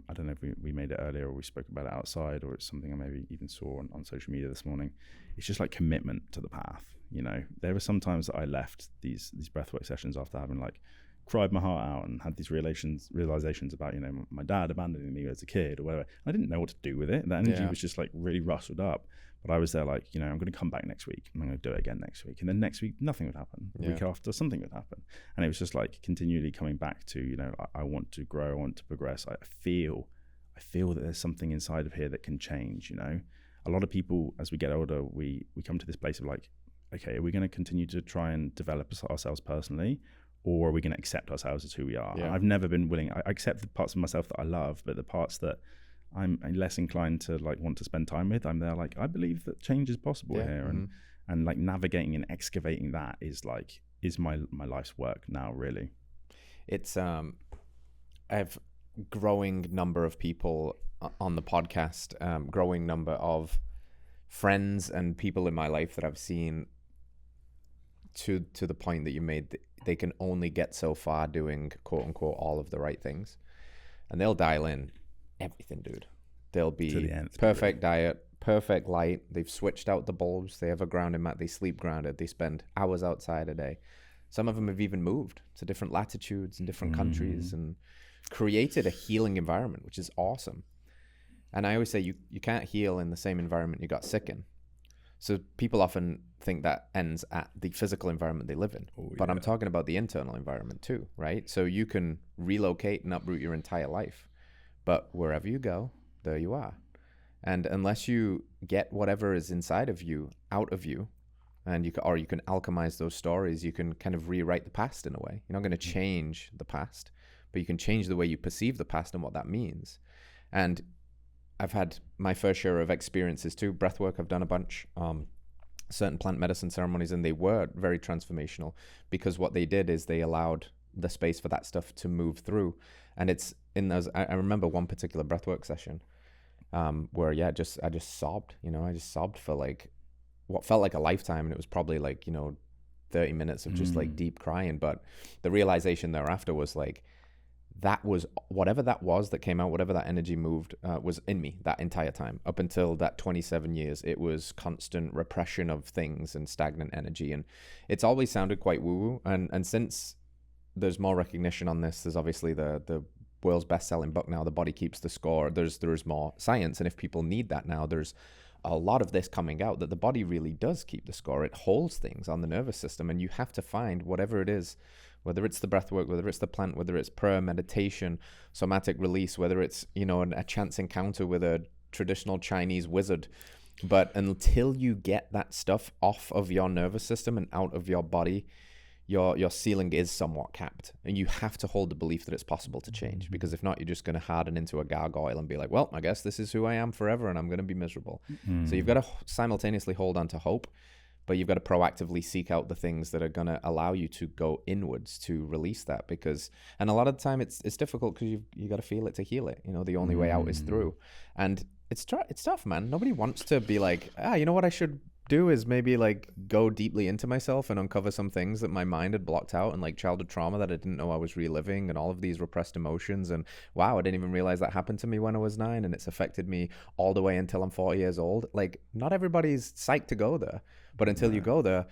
I don't know if we made it earlier or we spoke about it outside, or it's something I maybe even saw on social media this morning. It's just like commitment to the path. There were some times that I left these breathwork sessions after having like cried my heart out and had these realizations about my dad abandoning me as a kid or whatever. I didn't know what to do with it. That energy was just like really rustled up. But I was there like, I'm going to come back next week and I'm going to do it again next week. And then next week, nothing would happen. The week after, something would happen. And it was just like continually coming back to, I want to grow, I want to progress. I feel that there's something inside of here that can change, A lot of people, as we get older, we come to this place of like, okay, are we going to continue to try and develop ourselves personally? Or are we going to accept ourselves as who we are? I've never been willing. I accept the parts of myself that I love, but the parts that I'm less inclined to like want to spend time with, I'm there like, I believe that change is possible here. And like navigating and excavating that is my life's work now, really. It's I have growing number of people on the podcast, growing number of friends and people in my life that I've seen to the point that you made. They can only get so far doing quote unquote all of the right things, and they'll dial in everything, dude. They'll be perfect diet, perfect light. They've switched out the bulbs. They have a grounding mat. They sleep grounded. They spend hours outside a day. Some of them have even moved to different latitudes and different countries and created a healing environment, which is awesome. And I always say you can't heal in the same environment you got sick in. So people often think that ends at the physical environment they live in. But I'm talking about the internal environment too, right? So you can relocate and uproot your entire life. But wherever you go, there you are. And unless you get whatever is inside of you out of you, and you can alchemize those stories, you can kind of rewrite the past in a way. You're not going to change the past, but you can change the way you perceive the past and what that means. And I've had my fair share of experiences too. Breathwork, I've done a bunch. Certain plant medicine ceremonies, and they were very transformational because what they did is they allowed the space for that stuff to move through. And it's in those. I remember one particular breathwork session where I just sobbed. I just sobbed for like what felt like a lifetime, and it was probably like 30 minutes of just like deep crying. But the realization thereafter was like, that was whatever that was that came out, whatever that energy moved was in me that entire time. Up until that 27 years, it was constant repression of things and stagnant energy. And it's always sounded quite woo-woo. And since there's more recognition on this, there's obviously the world's best-selling book now, The Body Keeps the Score. There's more science. And if people need that now, there's a lot of this coming out that the body really does keep the score. It holds things on the nervous system, and you have to find whatever it is, whether it's the breath work, whether it's the plant, whether it's prayer, meditation, somatic release, whether it's, a chance encounter with a traditional Chinese wizard. But until you get that stuff off of your nervous system and out of your body, your ceiling is somewhat capped, and you have to hold the belief that it's possible to change, because if not, you're just going to harden into a gargoyle and be like, well, I guess this is who I am forever and I'm going to be miserable. So you've got to simultaneously hold on to hope, but you've got to proactively seek out the things that are going to allow you to go inwards to release that, and a lot of the time it's difficult because you got to feel it to heal it. The only way out is through, and it's tough, man. Nobody wants to be like, you know what I should do is maybe like go deeply into myself and uncover some things that my mind had blocked out, and like childhood trauma that I didn't know I was reliving, and all of these repressed emotions, and wow, I didn't even realize that happened to me when I was 9, and it's affected me all the way until I'm 40 years old. Like, not everybody's psyched to go there, but until you go there,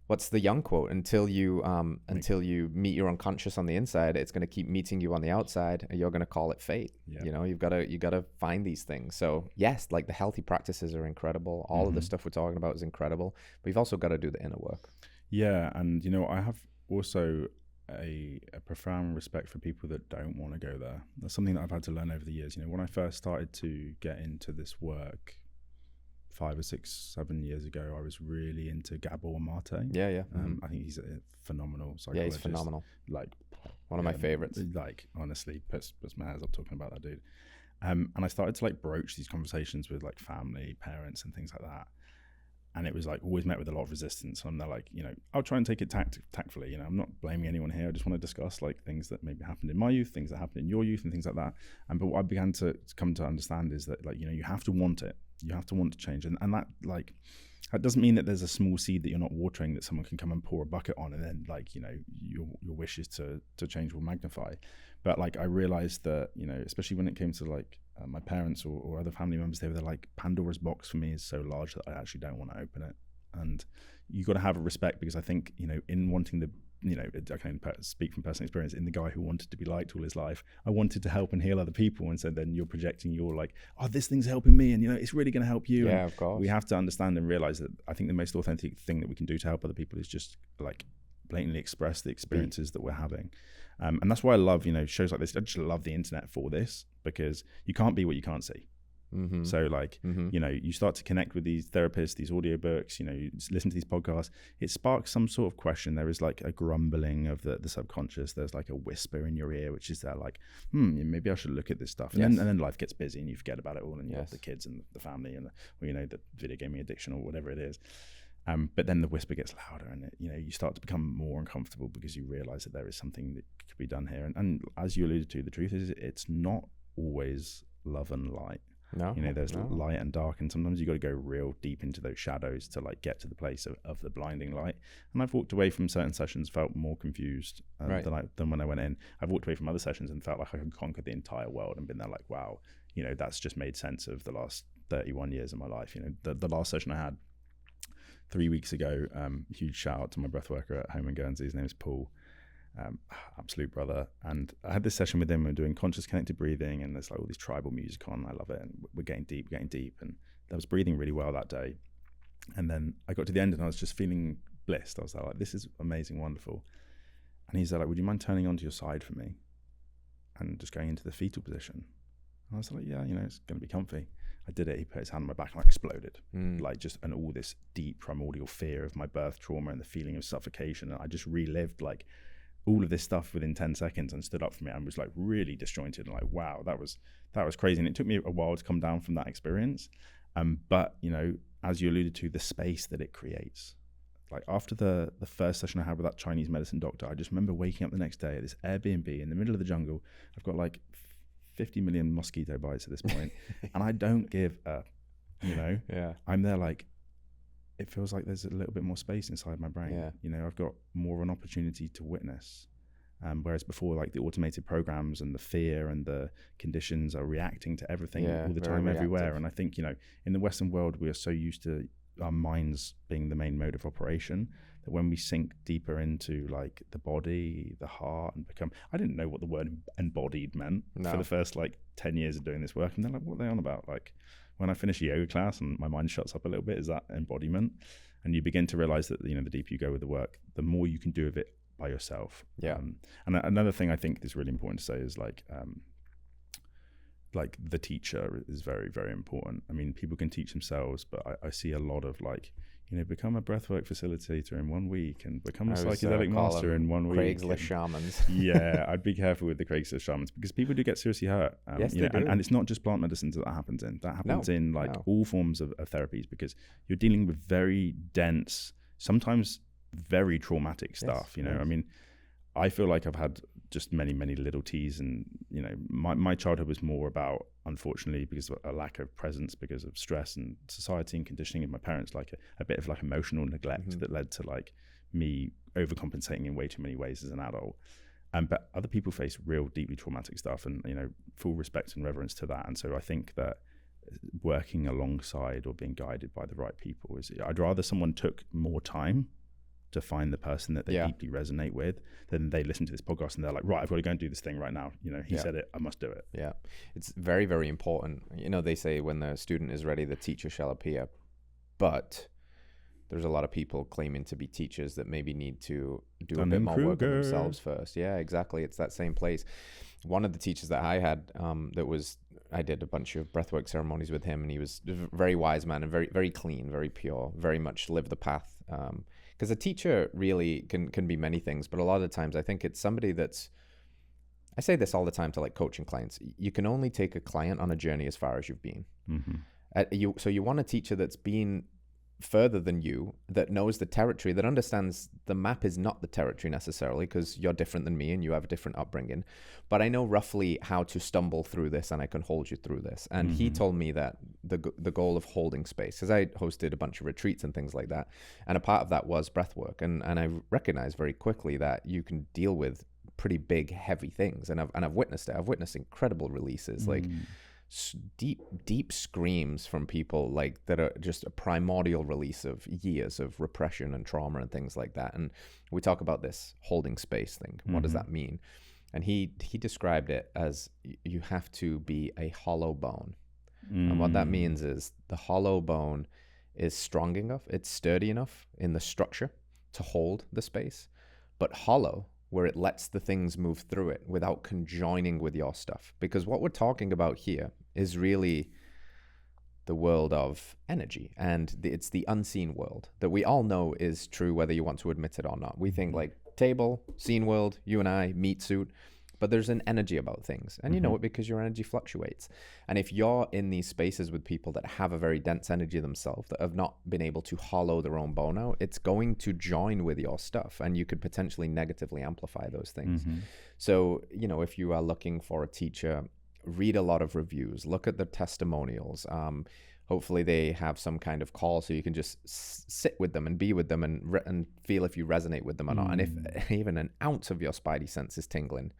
what's the Jung quote? Until you meet your unconscious on the inside, it's going to keep meeting you on the outside, and you're going to call it fate. You've got to find these things. So yes, like the healthy practices are incredible. All of the stuff we're talking about is incredible, but you've also got to do the inner work. Yeah, and I have also a profound respect for people that don't want to go there. That's something that I've had to learn over the years. When I first started to get into this work 5 or 6, 7 years ago, I was really into Gabor Mate. Yeah. I think he's a phenomenal psychologist. Yeah, he's phenomenal. Like, one of my favorites. Like, honestly, puts my hairs up talking about that dude. And I started to like broach these conversations with like family, parents, and things like that. And it was like always met with a lot of resistance. And they're like, I'll try and take it tactfully. I'm not blaming anyone here. I just want to discuss like things that maybe happened in my youth, things that happened in your youth, and things like that. But what I began to come to understand is that, like, you have to want it. You have to want to change. And that, like, that doesn't mean that there's a small seed that you're not watering that someone can come and pour a bucket on, and then, like, your wishes to change will magnify. But like, I realized that, especially when it came to like my parents or other family members, they were like, Pandora's box for me is so large that I actually don't want to open it. And you got to have a respect, because I think, in wanting I can speak from personal experience, in the guy who wanted to be liked all his life, I wanted to help and heal other people. And so then you're projecting, you're like, oh, this thing's helping me, and it's really going to help you. Yeah, and of course. We have to understand and realize that I think the most authentic thing that we can do to help other people is just like blatantly express the experiences that we're having. And that's why I love, shows like this. I just love the internet for this, because you can't be what you can't see. So like, you start to connect with these therapists, these audiobooks, you listen to these podcasts, it sparks some sort of question. There is like a grumbling of the subconscious. There's like a whisper in your ear, which is that like, maybe I should look at this stuff. And, and then life gets busy and you forget about it all, and you have the kids and the family and the video gaming addiction or whatever it is. But then the whisper gets louder, and you start to become more uncomfortable because you realize that there is something that could be done here. And as you alluded to, the truth is it's not always love and light. No, there's light and dark, and sometimes you got to go real deep into those shadows to like get to the place of the blinding light. And I've walked away from certain sessions, felt more confused than when I went in. I've walked away from other sessions and felt like I could conquer the entire world, and been there like, wow, that's just made sense of the last 31 years of my life. The last session I had, 3 weeks ago, huge shout out to my breathworker at home in Guernsey. His name is Paul. Absolute brother. And I had this session with him. We're doing conscious connected breathing, and there's like all this tribal music on. I love it. And we're getting deep. And I was breathing really well that day. And then I got to the end and I was just feeling blissed. I was like, this is amazing, wonderful. And he's like, would you mind turning onto your side for me and just going into the fetal position? And I was like, yeah, it's going to be comfy. I did it. He put his hand on my back and I exploded. And all this deep primordial fear of my birth trauma and the feeling of suffocation. And I just relived like all of this stuff within 10 seconds and stood up from it and was like really disjointed and like, wow, that was crazy. And it took me a while to come down from that experience. But as you alluded to, the space that it creates. Like after the first session I had with that Chinese medicine doctor, I just remember waking up the next day at this Airbnb in the middle of the jungle. I've got like 50 million mosquito bites at this point, and I don't give a, Yeah. I'm there like, it feels like there's a little bit more space inside my brain. Yeah. I've got more of an opportunity to witness. Whereas before, like the automated programs and the fear and the conditions are reacting to everything all the time, everywhere. And I think, in the Western world, we are so used to our minds being the main mode of operation that when we sink deeper into like the body, the heart, and I didn't know what the word embodied meant for the first like 10 years of doing this work. And then like, what are they on about? Like when I finish a yoga class and my mind shuts up a little bit, is that embodiment? And you begin to realize that, the deeper you go with the work, the more you can do of it by yourself. And another thing I think is really important to say is like the teacher is very, very important. I mean, people can teach themselves, but I see a lot of like, become a breathwork facilitator in 1 week and become a psychedelic master in 1 week. Craigslist shamans. Yeah, I'd be careful with the Craigslist shamans because people do get seriously hurt. Yes, they do. And it's not just plant medicines that happens in. That happens in like all forms of therapies, because you're dealing with very dense, sometimes very traumatic stuff. I mean, I feel like I've had just many, many little T's, and my childhood was more about, unfortunately, because of a lack of presence, because of stress and society and conditioning of my parents, like a bit of like emotional neglect that led to like me overcompensating in way too many ways as an adult. But other people face real deeply traumatic stuff, and full respect and reverence to that. And so I think that working alongside or being guided by the right people I'd rather someone took more time to find the person that they deeply resonate with, then they listen to this podcast and they're like, right, I've got to go and do this thing right now. He said it, I must do it. Yeah. It's very, very important. They say when the student is ready, the teacher shall appear. But there's a lot of people claiming to be teachers that maybe need to do a bit more work on themselves first. Yeah, exactly. It's that same place. One of the teachers that I had I did a bunch of breathwork ceremonies with him, and he was a very wise man and very, very clean, very pure, very much lived the path. Because a teacher really can be many things, but a lot of the times I think it's somebody I say this all the time to like coaching clients. You can only take a client on a journey as far as you've been. So you want a teacher that's been further than you, that knows the territory, that understands the map is not the territory necessarily, because you're different than me and you have a different upbringing, but I know roughly how to stumble through this and I can hold you through this. And he told me that the goal of holding space, because I hosted a bunch of retreats and things like that, and a part of that was breath work, and I recognized very quickly that you can deal with pretty big, heavy things, and I've witnessed it. I've witnessed incredible releases, like deep screams from people like that are just a primordial release of years of repression and trauma and things like that. And we talk about this holding space thing. What does that mean? And he described it as you have to be a hollow bone. And what that means is the hollow bone is strong enough, it's sturdy enough in the structure to hold the space, but hollow where it lets the things move through it without conjoining with your stuff. Because what we're talking about here is really the world of energy, and it's the unseen world that we all know is true, whether you want to admit it or not. We think like table, seen world, you and I, meat suit, but there's an energy about things, and you know it because your energy fluctuates. And if you're in these spaces with people that have a very dense energy themselves, that have not been able to hollow their own bone out, it's going to join with your stuff, and you could potentially negatively amplify those things. So, if you are looking for a teacher, read a lot of reviews, look at the testimonials. Hopefully they have some kind of call so you can just sit with them and be with them and feel if you resonate with them or not. And if even an ounce of your spidey sense is tingling,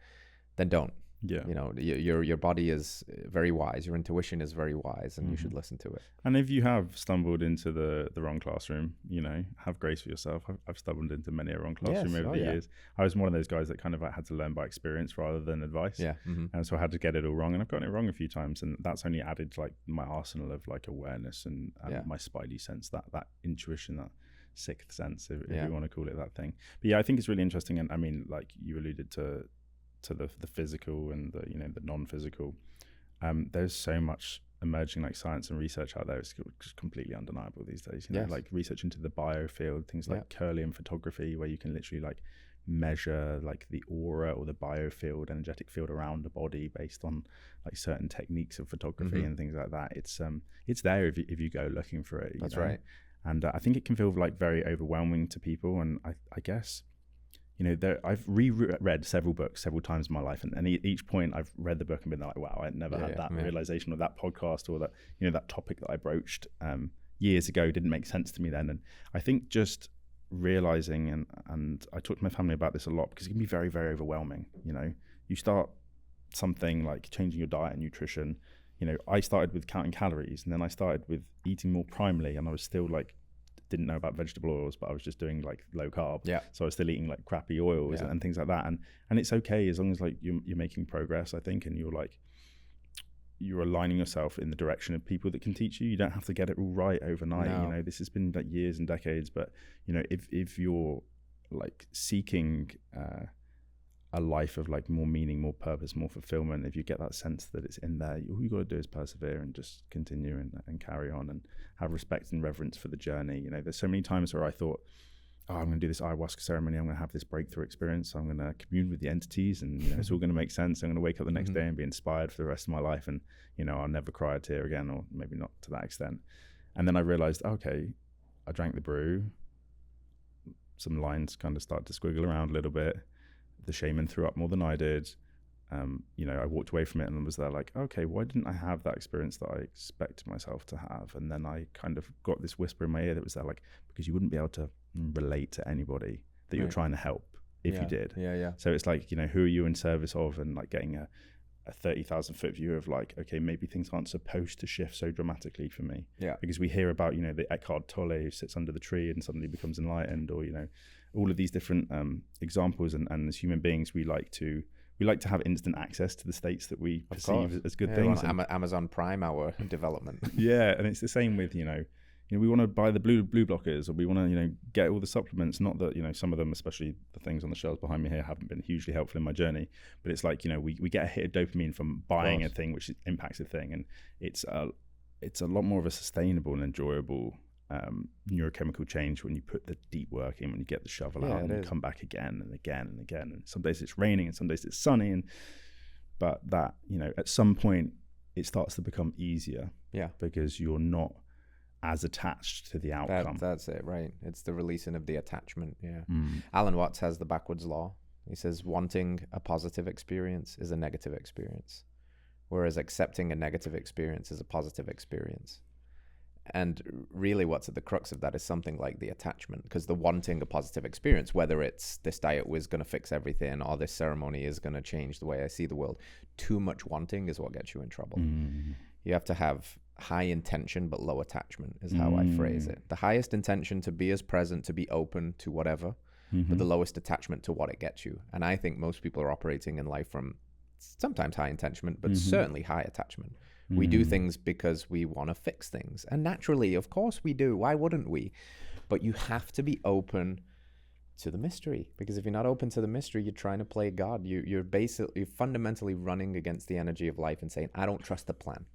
then don't. Yeah. You know, your body is very wise. Your intuition is very wise, and you should listen to it. And if you have stumbled into the wrong classroom, you know, have grace for yourself. I've stumbled into many a wrong classroom over the years. I was one of those guys that kind of had to learn by experience rather than advice. Yeah. And so I had to get it all wrong, and I've gotten it wrong a few times, and that's only added to like my arsenal of like awareness and my spidey sense, that intuition, that sixth sense, if you want to call it that thing. But yeah, I think it's really interesting. And I mean, like you alluded to the physical and the, you know, the non-physical. There's so much emerging like science and research out there. It's just completely undeniable these days. You know, like research into the biofield, things like Kirlian photography, where you can literally like measure like the aura or the biofield, energetic field around the body based on like certain techniques of photography and things like that. It's there if you go looking for it. That's right. And I think it can feel like very overwhelming to people. And I guess, you know, I've reread several books several times in my life, and each point I've read the book and been like, wow, I never had that realization, or that podcast, or that, you know, that topic that I broached years ago didn't make sense to me then. And I think just realizing, and I talk to my family about this a lot, because it can be very, very overwhelming. You know, you start something like changing your diet and nutrition. You know, I started with counting calories, and then I started with eating more primally, and I was still like, didn't know about vegetable oils, but I was just doing like low carb. So I was still eating like crappy oils and things like that. And it's okay as long as like you're making progress, I think, and you're aligning yourself in the direction of people that can teach you. You don't have to get it all right overnight. You know, this has been like years and decades, but you know, if you're like seeking a life of like more meaning, more purpose, more fulfillment, if you get that sense that it's in there, all you got to do is persevere and just continue and carry on, and have respect and reverence for the journey. You know, there's so many times where I thought, oh, I'm going to do this ayahuasca ceremony, I'm going to have this breakthrough experience, I'm going to commune with the entities, and you know, it's all going to make sense. I'm going to wake up the next day and be inspired for the rest of my life, and you know, I'll never cry a tear again, or maybe not to that extent. And then I realized, okay, I drank the brew, some lines kind of started to squiggle around a little bit. The shaman threw up more than I did. You know, I walked away from it and was there like, okay, why didn't I have that experience that I expected myself to have? And then I kind of got this whisper in my ear that was there like, because you wouldn't be able to relate to anybody that you're trying to help if you did. So it's like, you know, who are you in service of? And like getting a 30,000 foot view of like, okay, maybe things aren't supposed to shift so dramatically for me. Because we hear about, you know, the Eckhart Tolle who sits under the tree and suddenly becomes enlightened, or, you know, all of these different examples, and as human beings we like to have instant access to the states that we perceive as good things. Amazon Prime our development. And it's the same with, you know, we want to buy the blue blockers, or we want to, you know, get all the supplements. Not that, you know, some of them, especially the things on the shelves behind me here, haven't been hugely helpful in my journey, but it's like, you know, we get a hit of dopamine from buying a thing which impacts a thing, and it's a lot more of a sustainable and enjoyable neurochemical change when you put the deep work in, when you get the shovel out and you come back again and again and again, and some days it's raining and some days it's sunny, but that, you know, at some point it starts to become easier because you're not as attached to the outcome. That's it, right? It's the releasing of the attachment. Alan Watts has the backwards law. He says wanting a positive experience is a negative experience, whereas accepting a negative experience is a positive experience. And really what's at the crux of that is something like the attachment, because the wanting a positive experience, whether it's this diet was going to fix everything or this ceremony is going to change the way I see the world, too much wanting is what gets you in trouble. You have to have high intention but low attachment is how I phrase it. The highest intention to be as present, to be open to whatever, but the lowest attachment to what it gets you. And I think most people are operating in life from sometimes high intention, but certainly high attachment. We do things because we want to fix things. And naturally, of course we do. Why wouldn't we? But you have to be open to the mystery, because if you're not open to the mystery, you're trying to play God. You're fundamentally running against the energy of life and saying, I don't trust the plan.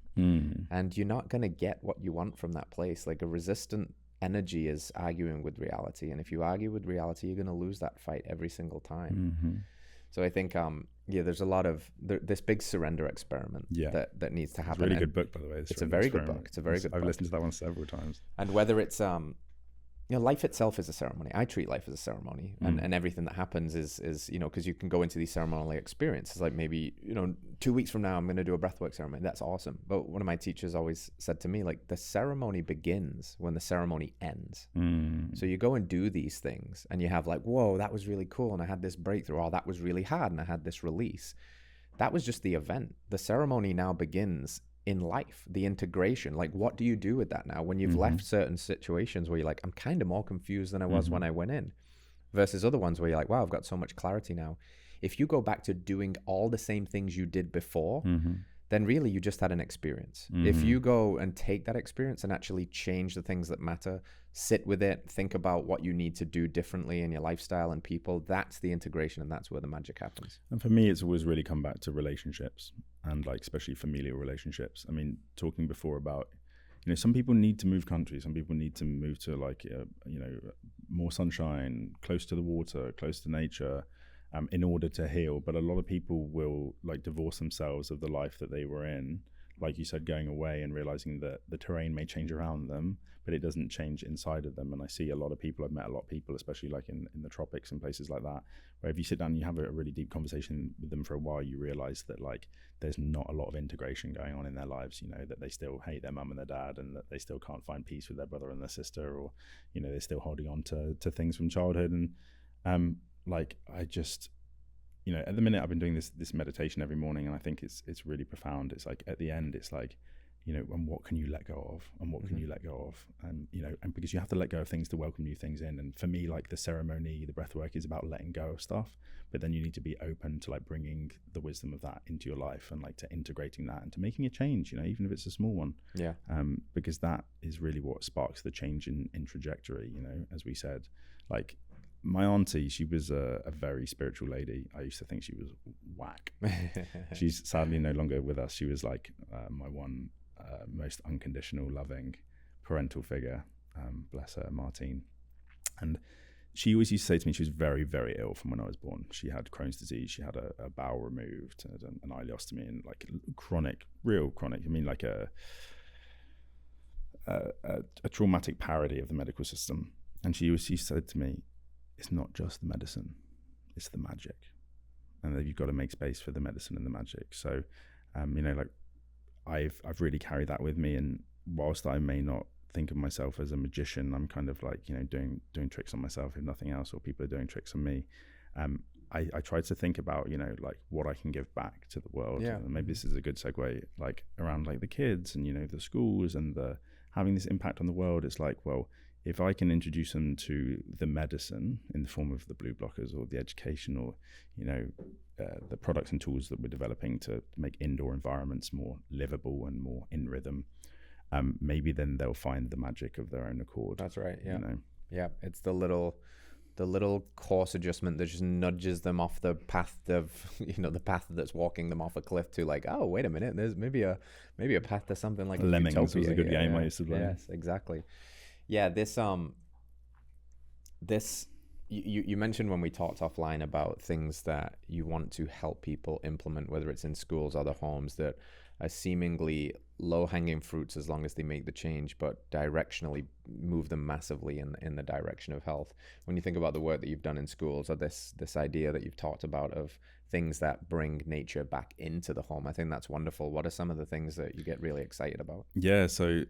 And you're not going to get what you want from that place. Like a resistant energy is arguing with reality. And if you argue with reality, you're going to lose that fight every single time. So I think, there's a lot of this big surrender experiment that needs to happen. It's a really good book, by the way. It's a very good book. It's a very good book. I've listened to that one several times. And whether it's, life itself is a ceremony. I treat life as a ceremony, and everything that happens is, you know, because you can go into these ceremonial experiences. Like maybe, 2 weeks from now, I'm going to do a breathwork ceremony. That's awesome. But one of my teachers always said to me, like, the ceremony begins when the ceremony ends. So you go and do these things and you have like, whoa, that was really cool. And I had this breakthrough. Oh, that was really hard. And I had this release. that was just the event. The ceremony now begins in life, the integration. Like, what do you do with that now when you've left certain situations where you're like, I'm kind of more confused than I was when I went in, versus other ones where you're like, wow, I've got so much clarity now. If you go back to doing all the same things you did before, then really you just had an experience. If you go and take that experience and actually change the things that matter, sit with it, think about what you need to do differently in your lifestyle and people, that's the integration, and that's where the magic happens. And for me, it's always really come back to relationships, and like especially familial relationships. I mean, talking before about, you know, some people need to move country, some people need to move to like, you know, more sunshine, close to the water, close to nature, in order to heal. But a lot of people will like divorce themselves of the life that they were in, like you said, going away and realizing that the terrain may change around them, but it doesn't change inside of them. And I see a lot of people, I've met a lot of people, especially like in the tropics and places like that, where if you sit down and you have a really deep conversation with them for a while, you realize that like there's not a lot of integration going on in their lives, you know, that they still hate their mum and their dad, and that they still can't find peace with their brother and their sister, or, you know, they're still holding on to things from childhood. And like, I just, you know, at the minute I've been doing this meditation every morning, and I think it's really profound. It's like at the end, it's like, you know, and what can you let go of, and what can you let go of, and you know, and because you have to let go of things to welcome new things in. And for me, like the ceremony, the breath work is about letting go of stuff, but then you need to be open to like bringing the wisdom of that into your life, and like to integrating that and to making a change, you know, even if it's a small one. Yeah. Because that is really what sparks the change in trajectory, you know, as we said. Like, my auntie, she was a very spiritual lady. I used to think she was whack. She's sadly no longer with us. She was like my one most unconditional, loving parental figure. Bless her, Martine. And she always used to say to me, she was very, very ill from when I was born. She had Crohn's disease. She had a bowel removed, an ileostomy, and like chronic, real chronic. I mean, like a traumatic parody of the medical system. And she said to me, it's not just the medicine, it's the magic. And then you've got to make space for the medicine and the magic. So, you know, like I've really carried that with me. And whilst I may not think of myself as a magician, I'm kind of like, you know, doing tricks on myself, if nothing else, or people are doing tricks on me. I tried to think about, you know, like what I can give back to the world. Yeah. And maybe this is a good segue, like around like the kids and, you know, the schools and the having this impact on the world. It's like, well, if I can introduce them to the medicine in the form of the blue blockers, or the education, or, you know, the products and tools that we're developing to make indoor environments more livable and more in rhythm, maybe then they'll find the magic of their own accord. That's right. Yeah. You know? Yeah. It's the little course adjustment that just nudges them off the path of, you know, the path that's walking them off a cliff to like, oh, wait a minute, there's maybe a path to something like Lemmings utopia was a good here. game I used to play. Yes, exactly. Yeah, this you mentioned when we talked offline about things that you want to help people implement, whether it's in schools or the homes, that are seemingly low-hanging fruits as long as they make the change, but directionally move them massively in the direction of health. When you think about the work that you've done in schools, or this idea that you've talked about of things that bring nature back into the home, I think that's wonderful. What are some of the things that you get really excited about? Yeah, so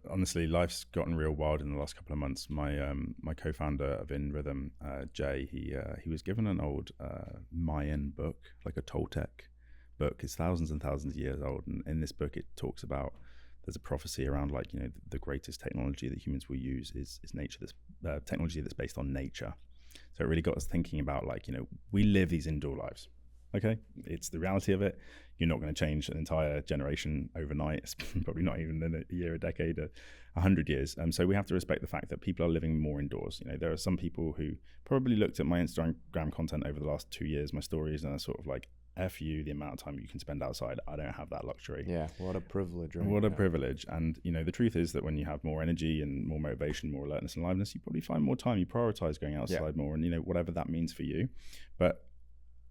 honestly, life's gotten real wild in the last couple of months. My co-founder of In Rhythm, Jay, he was given an old Mayan book, like a Toltec book. It's thousands and thousands of years old, and in this book it talks about, there's a prophecy around like, you know, the greatest technology that humans will use is nature, this technology that's based on nature. So it really got us thinking about like, you know, we live these indoor lives. Okay, it's the reality of it. You're not going to change an entire generation overnight. It's probably not even in a year, a decade, 100 years. So we have to respect the fact that people are living more indoors. You know, there are some people who probably looked at my Instagram content over the last 2 years, my stories, and are sort of like, F you, the amount of time you can spend outside. I don't have that luxury. Yeah, what a privilege. Right? What a privilege. And, you know, the truth is that when you have more energy and more motivation, more alertness and aliveness, you probably find more time. You prioritize going outside more, and, you know, whatever that means for you. But,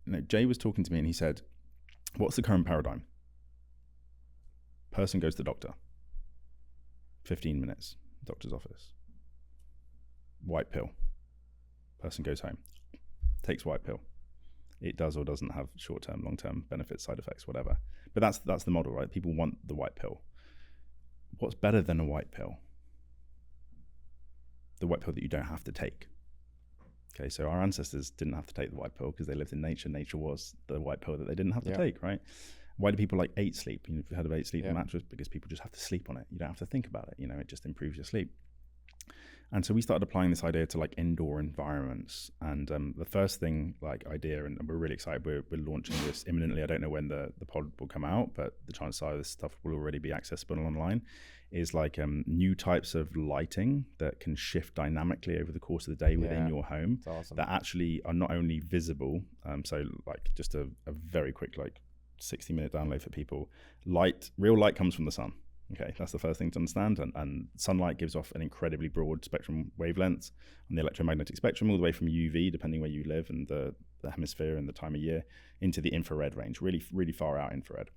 you know, Jay was talking to me and he said, what's the current paradigm? Person goes to the doctor. 15 minutes, doctor's office. White pill. Person goes home. Takes white pill. It does or doesn't have short-term, long-term benefits, side effects, whatever. But that's the model, right? People want the white pill. What's better than a white pill? The white pill that you don't have to take. Okay, so our ancestors didn't have to take the white pill because they lived in nature. Nature was the white pill that they didn't have to take, right? Why do people like 8 sleep? You've heard of 8 sleep mattress? Because people just have to sleep on it. You don't have to think about it. It just improves your sleep. And so we started applying this idea to like indoor environments. And the first thing, like idea, and we're really excited, we're launching this imminently. I don't know when the pod will come out, but the chances are this stuff will already be accessible online, is like new types of lighting that can shift dynamically over the course of the day within your home. That's awesome. That actually are not only visible, so like just a very quick like 60-minute download for people. Real light comes from the sun. Okay, that's the first thing to understand. And sunlight gives off an incredibly broad spectrum wavelengths on the electromagnetic spectrum, all the way from UV, depending where you live and the hemisphere and the time of year, into the infrared range, really, really far out infrared.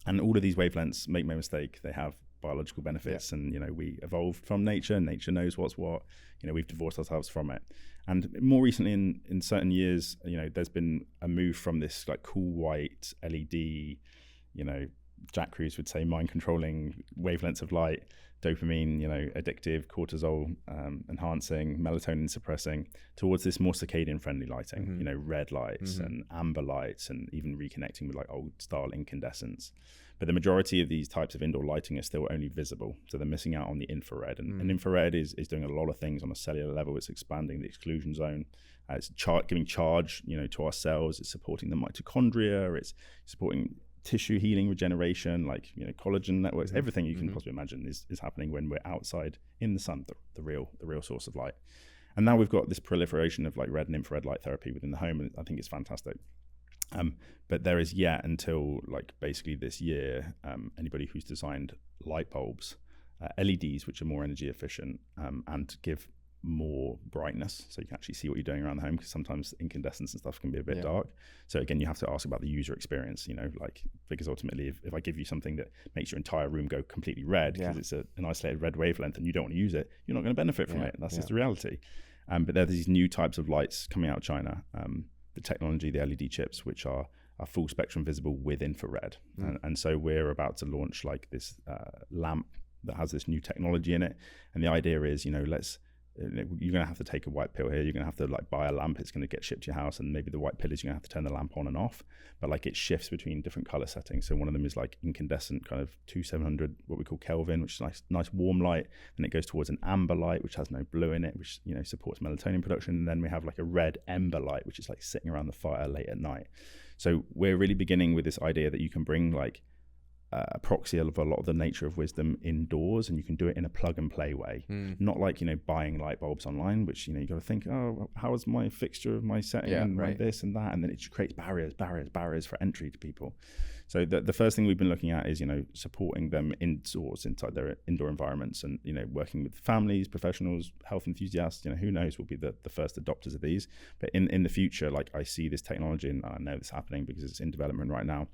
And all of these wavelengths, make no mistake, they have biological benefits. And, we evolved from nature. Nature knows what's what. We've divorced ourselves from it. And more recently in certain years, there's been a move from this like cool white LED, Jack Kruse would say mind controlling wavelengths of light, dopamine, addictive, cortisol enhancing, melatonin suppressing, towards this more circadian friendly lighting, red lights and amber lights, and even reconnecting with like old style incandescence. But the majority of these types of indoor lighting are still only visible. So they're missing out on the infrared. And infrared is doing a lot of things on a cellular level. It's expanding the exclusion zone. It's giving charge, to our cells. It's supporting the mitochondria. It's supporting tissue healing, regeneration, like collagen networks. Everything you can possibly imagine is happening when we're outside in the sun, the real source of light. And now we've got this proliferation of like red and infrared light therapy within the home, and I think it's fantastic. But there is yet until like basically this year, anybody who's designed light bulbs, LEDs, which are more energy efficient and give more brightness, so you can actually see what you're doing around the home, because sometimes incandescence and stuff can be a bit dark. So again, you have to ask about the user experience, because ultimately if I give you something that makes your entire room go completely red because it's an isolated red wavelength and you don't want to use it, you're not going to benefit from it. That's just the reality. But there are these new types of lights coming out of China, the technology, the LED chips, which are full spectrum visible with infrared. And so we're about to launch like this lamp that has this new technology in it. And the idea is, you're going to have to take a white pill here. You're going to have to like buy a lamp. It's going to get shipped to your house, and maybe the white pill is you're going to have to turn the lamp on and off. But like it shifts between different color settings. So one of them is like incandescent, kind of 2700, what we call Kelvin, which is nice warm light. And it goes towards an amber light, which has no blue in it, which supports melatonin production. And then we have like a red ember light, which is like sitting around the fire late at night. So we're really beginning with this idea that you can bring like a proxy of a lot of the nature of wisdom indoors, and you can do it in a plug and play way. Not like buying light bulbs online, which you got to think, oh, how is my fixture of my setting and my this and that, and then it just creates barriers for entry to people. So the first thing we've been looking at is supporting them indoors, inside their indoor environments, and working with families, professionals, health enthusiasts. Who knows, will be the first adopters of these. But in the future, like I see this technology, and I know this happening because it's in development right now,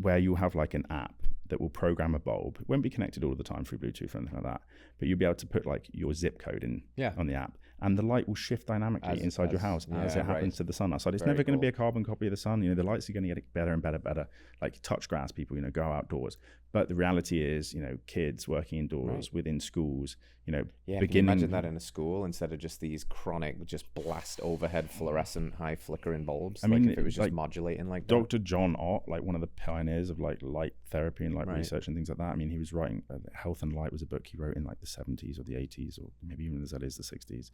where you'll have like an app that will program a bulb. It won't be connected all the time through Bluetooth or anything like that, but you'll be able to put like your zip code in on the app, and the light will shift dynamically inside your house as it happens to the sun outside. It's never going to be a carbon copy of the sun. The lights are going to get better and better. Like touch grass, people, go outdoors. But the reality is, kids working indoors within schools, can you imagine that in a school instead of just these chronic, just blast overhead fluorescent high flickering bulbs? I mean, if it was just like modulating like Dr. John Ott, like one of the pioneers of like light therapy and like research and things like that. I mean, he was writing Health and Light was a book he wrote in like the 70s or the 80s, or maybe even as early as the 60s.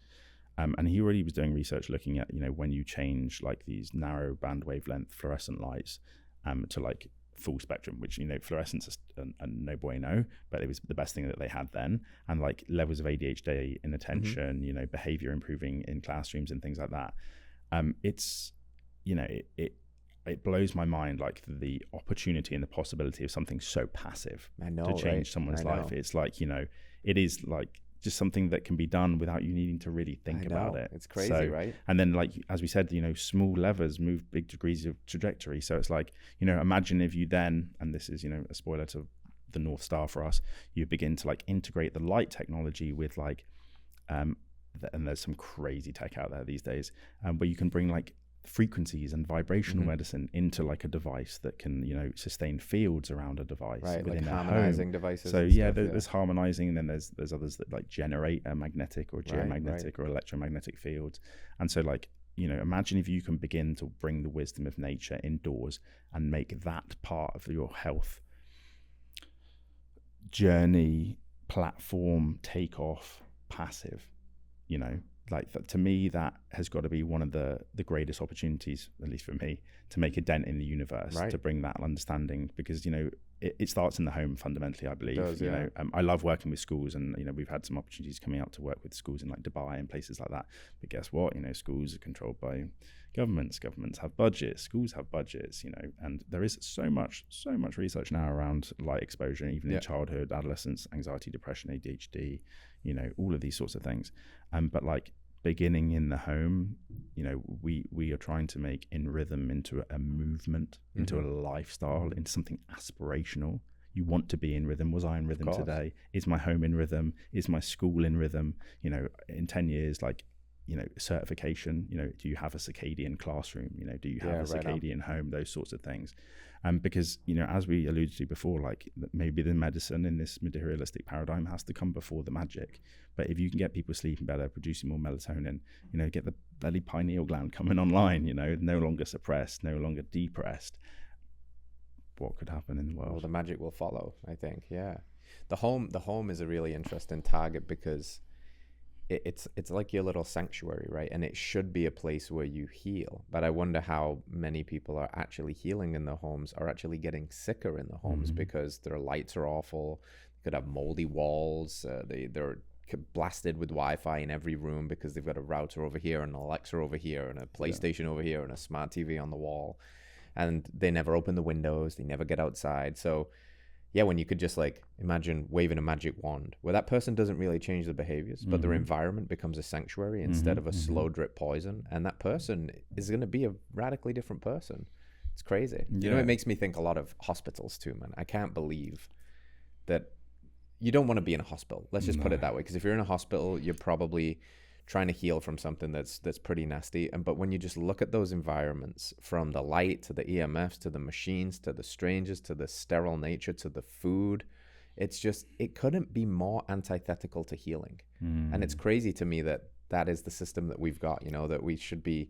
And he already was doing research looking at, when you change like these narrow band wavelength fluorescent lights to like full spectrum, which fluorescence is a no bueno, but it was the best thing that they had then, and like levels of ADHD, inattention, behavior improving in classrooms and things like that. It's it blows my mind, like the opportunity and the possibility of something so passive to change someone's life. It's like it is like just something that can be done without you needing to really think about it. It's crazy, right? And then, like, as we said, small levers move big degrees of trajectory. So it's like, imagine if you then, and this is, a spoiler to the North Star for us, you begin to like integrate the light technology with like, and there's some crazy tech out there these days, where you can bring like frequencies and vibrational medicine into like a device that can, you know, sustain fields around a device, right? within Like a harmonizing home. devices. So yeah, there's harmonizing, and then there's others that like generate a magnetic or geomagnetic or electromagnetic fields. And so like, you know, imagine if you can begin to bring the wisdom of nature indoors and make that part of your health journey, platform, takeoff, passive, you know, like that. To me, that has got to be one of the greatest opportunities, at least for me, to make a dent in the universe, to bring that understanding, because, you know, it starts in the home fundamentally, I believe. Does, you know, I love working with schools, and, you know, we've had some opportunities coming out to work with schools in like Dubai and places like that. But guess what? You know, schools are controlled by governments have budgets, schools have budgets, you know, and there is so much research now around light exposure, even in childhood, adolescence, anxiety, depression, ADHD, you know, all of these sorts of things. But like, beginning in the home, you know, we are trying to make In Rhythm into a movement, into a lifestyle, into something aspirational. You want to be in rhythm. Was I in rhythm today? Is my home in rhythm? Is my school in rhythm? You know, in 10 years, like, you know, certification, you know, do you have a circadian classroom? You know, do you have a circadian home? Those sorts of things. Because, you know, as we alluded to before, like, maybe the medicine in this materialistic paradigm has to come before the magic. But if you can get people sleeping better, producing more melatonin, you know, get the bloody pineal gland coming online, you know, no longer suppressed, no longer depressed, what could happen in the world? Well, the magic will follow, I think. Yeah. The home is a really interesting target, because it's like your little sanctuary, right? And it should be a place where you heal. But I wonder how many people are actually healing in their homes, are actually getting sicker in the homes, because their lights are awful. They could have moldy walls. They're blasted with Wi-Fi in every room, because they've got a router over here and an Alexa over here and a PlayStation over here and a smart TV on the wall. And they never open the windows. They never get outside. So yeah, when you could just like imagine waving a magic wand where that person doesn't really change their behaviors, but their environment becomes a sanctuary instead of a slow drip poison. And that person is going to be a radically different person. It's crazy. You know, it makes me think a lot of hospitals too, man. I can't believe that you don't want to be in a hospital. Let's just put it that way. Because if you're in a hospital, you're probably trying to heal from something that's pretty nasty. But when you just look at those environments, from the light to the EMFs to the machines to the strangers to the sterile nature to the food, it's just, it couldn't be more antithetical to healing. And it's crazy to me that is the system that we've got, you know, that we should be,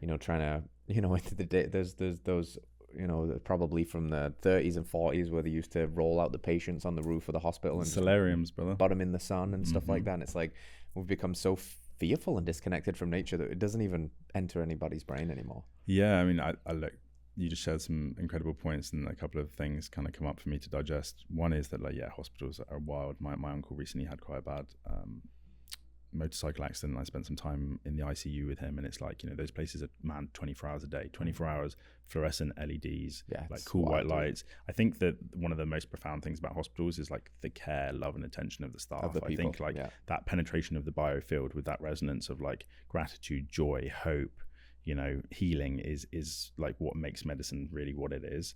you know, trying to, you know, into the day, there's those, you know, probably from the 30s and 40s where they used to roll out the patients on the roof of the hospital and solariums, brother, put them in the sun and stuff like that. And it's like, we've become so fearful and disconnected from nature that it doesn't even enter anybody's brain anymore. Yeah, I mean, I look, you just shared some incredible points, and a couple of things kind of come up for me to digest. One is that, like, yeah, hospitals are wild. My uncle recently had quite a bad motorcycle accident. I spent some time in the ICU with him, and it's like, you know, those places are manned 24 hours a day, 24 hours, fluorescent LEDs, like cool white lights. I think that one of the most profound things about hospitals is like the care, love, and attention of the staff. Of the people, I think like that penetration of the biofield with that resonance of like gratitude, joy, hope, you know, healing is like what makes medicine really what it is.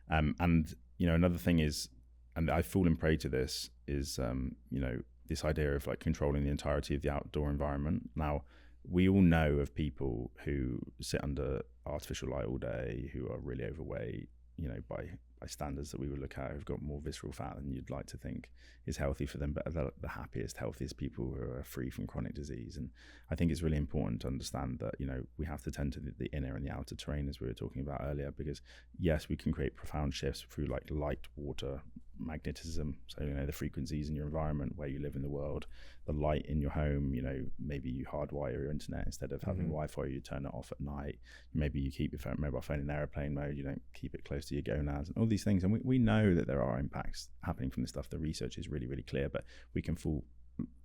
And, you know, another thing is, and I've fallen prey to this, is, you know, this idea of like controlling the entirety of the outdoor environment. Now, we all know of people who sit under artificial light all day, who are really overweight, you know, by standards that we would look at, who've got more visceral fat than you'd like to think is healthy for them, but the happiest, healthiest people who are free from chronic disease. And I think it's really important to understand that, you know, we have to tend to the inner and the outer terrain, as we were talking about earlier, because yes, we can create profound shifts through like light, water, magnetism. So, you know, the frequencies in your environment where you live in the world, the light in your home, you know, maybe you hardwire your internet instead of having Wi-Fi, you turn it off at night. Maybe you keep your mobile phone in airplane mode, you don't keep it close to your gonads, and all these things. And we know that there are impacts happening from this stuff. The research is really, really clear, but we can fall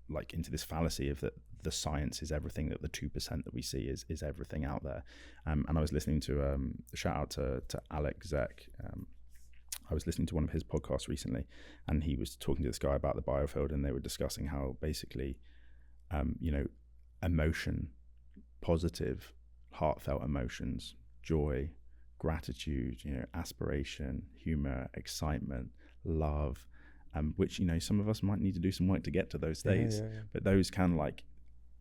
like into this fallacy of that the science is everything, that the 2% that we see is everything out there. And I was listening to shout out to Alex Zek. I was listening to one of his podcasts recently, and he was talking to this guy about the biofield, and they were discussing how basically, you know, emotion, positive, heartfelt emotions, joy, gratitude, you know, aspiration, humor, excitement, love, which, you know, some of us might need to do some work to get to those states, but those can like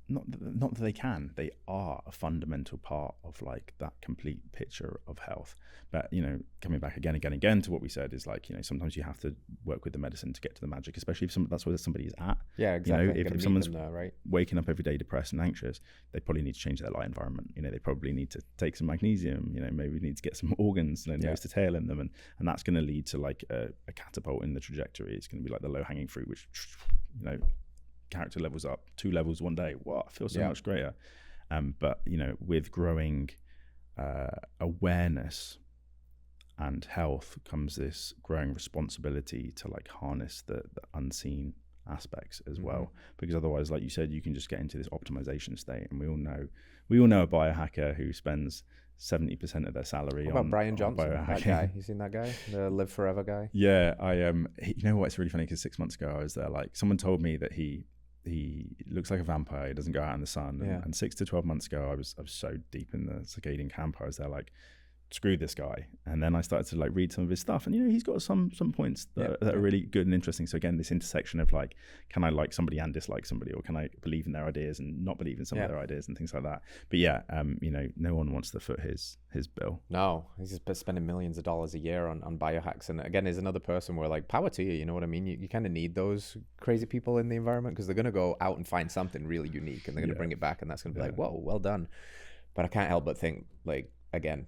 not that they can, they are a fundamental part of like that complete picture of health. But coming back again to what we said is like, sometimes you have to work with the medicine to get to the magic, especially if that's where somebody is at. Yeah, exactly. If someone's there, right? waking up every day depressed and anxious, they probably need to change their light environment. They probably need to take some magnesium, maybe need to get some organs, nose to tail in them, and that's going to lead to like a catapult in the trajectory. It's going to be like the low hanging fruit, which character levels up 2 levels one day. Wow, I feel so much greater. But with growing awareness and health comes this growing responsibility to like harness the unseen aspects as well, because otherwise, like you said, you can just get into this optimization state. And we all know a biohacker who spends 70% of their salary what about on Brian Johnson, biohacking. that guy. You seen that guy, the Live Forever guy? Yeah, you know what, it's really funny because 6 months ago I was there, like someone told me that he looks like a vampire, he doesn't go out in the sun, and 6 to 12 months ago I was so deep in the circadian camp, I was there like, screw this guy. And then I started to like read some of his stuff, and he's got some points that are really good and interesting. So again, this intersection of like, can I like somebody and dislike somebody, or can I believe in their ideas and not believe in some of their ideas and things like that. But no one wants to foot his bill. No, he's just spending millions of dollars a year on biohacks. And again, is another person where like, power to you, you know what I mean? You kind of need those crazy people in the environment, because they're going to go out and find something really unique, and they're going to bring it back, and that's going to be like, whoa, well done. But I can't help but think, like, again,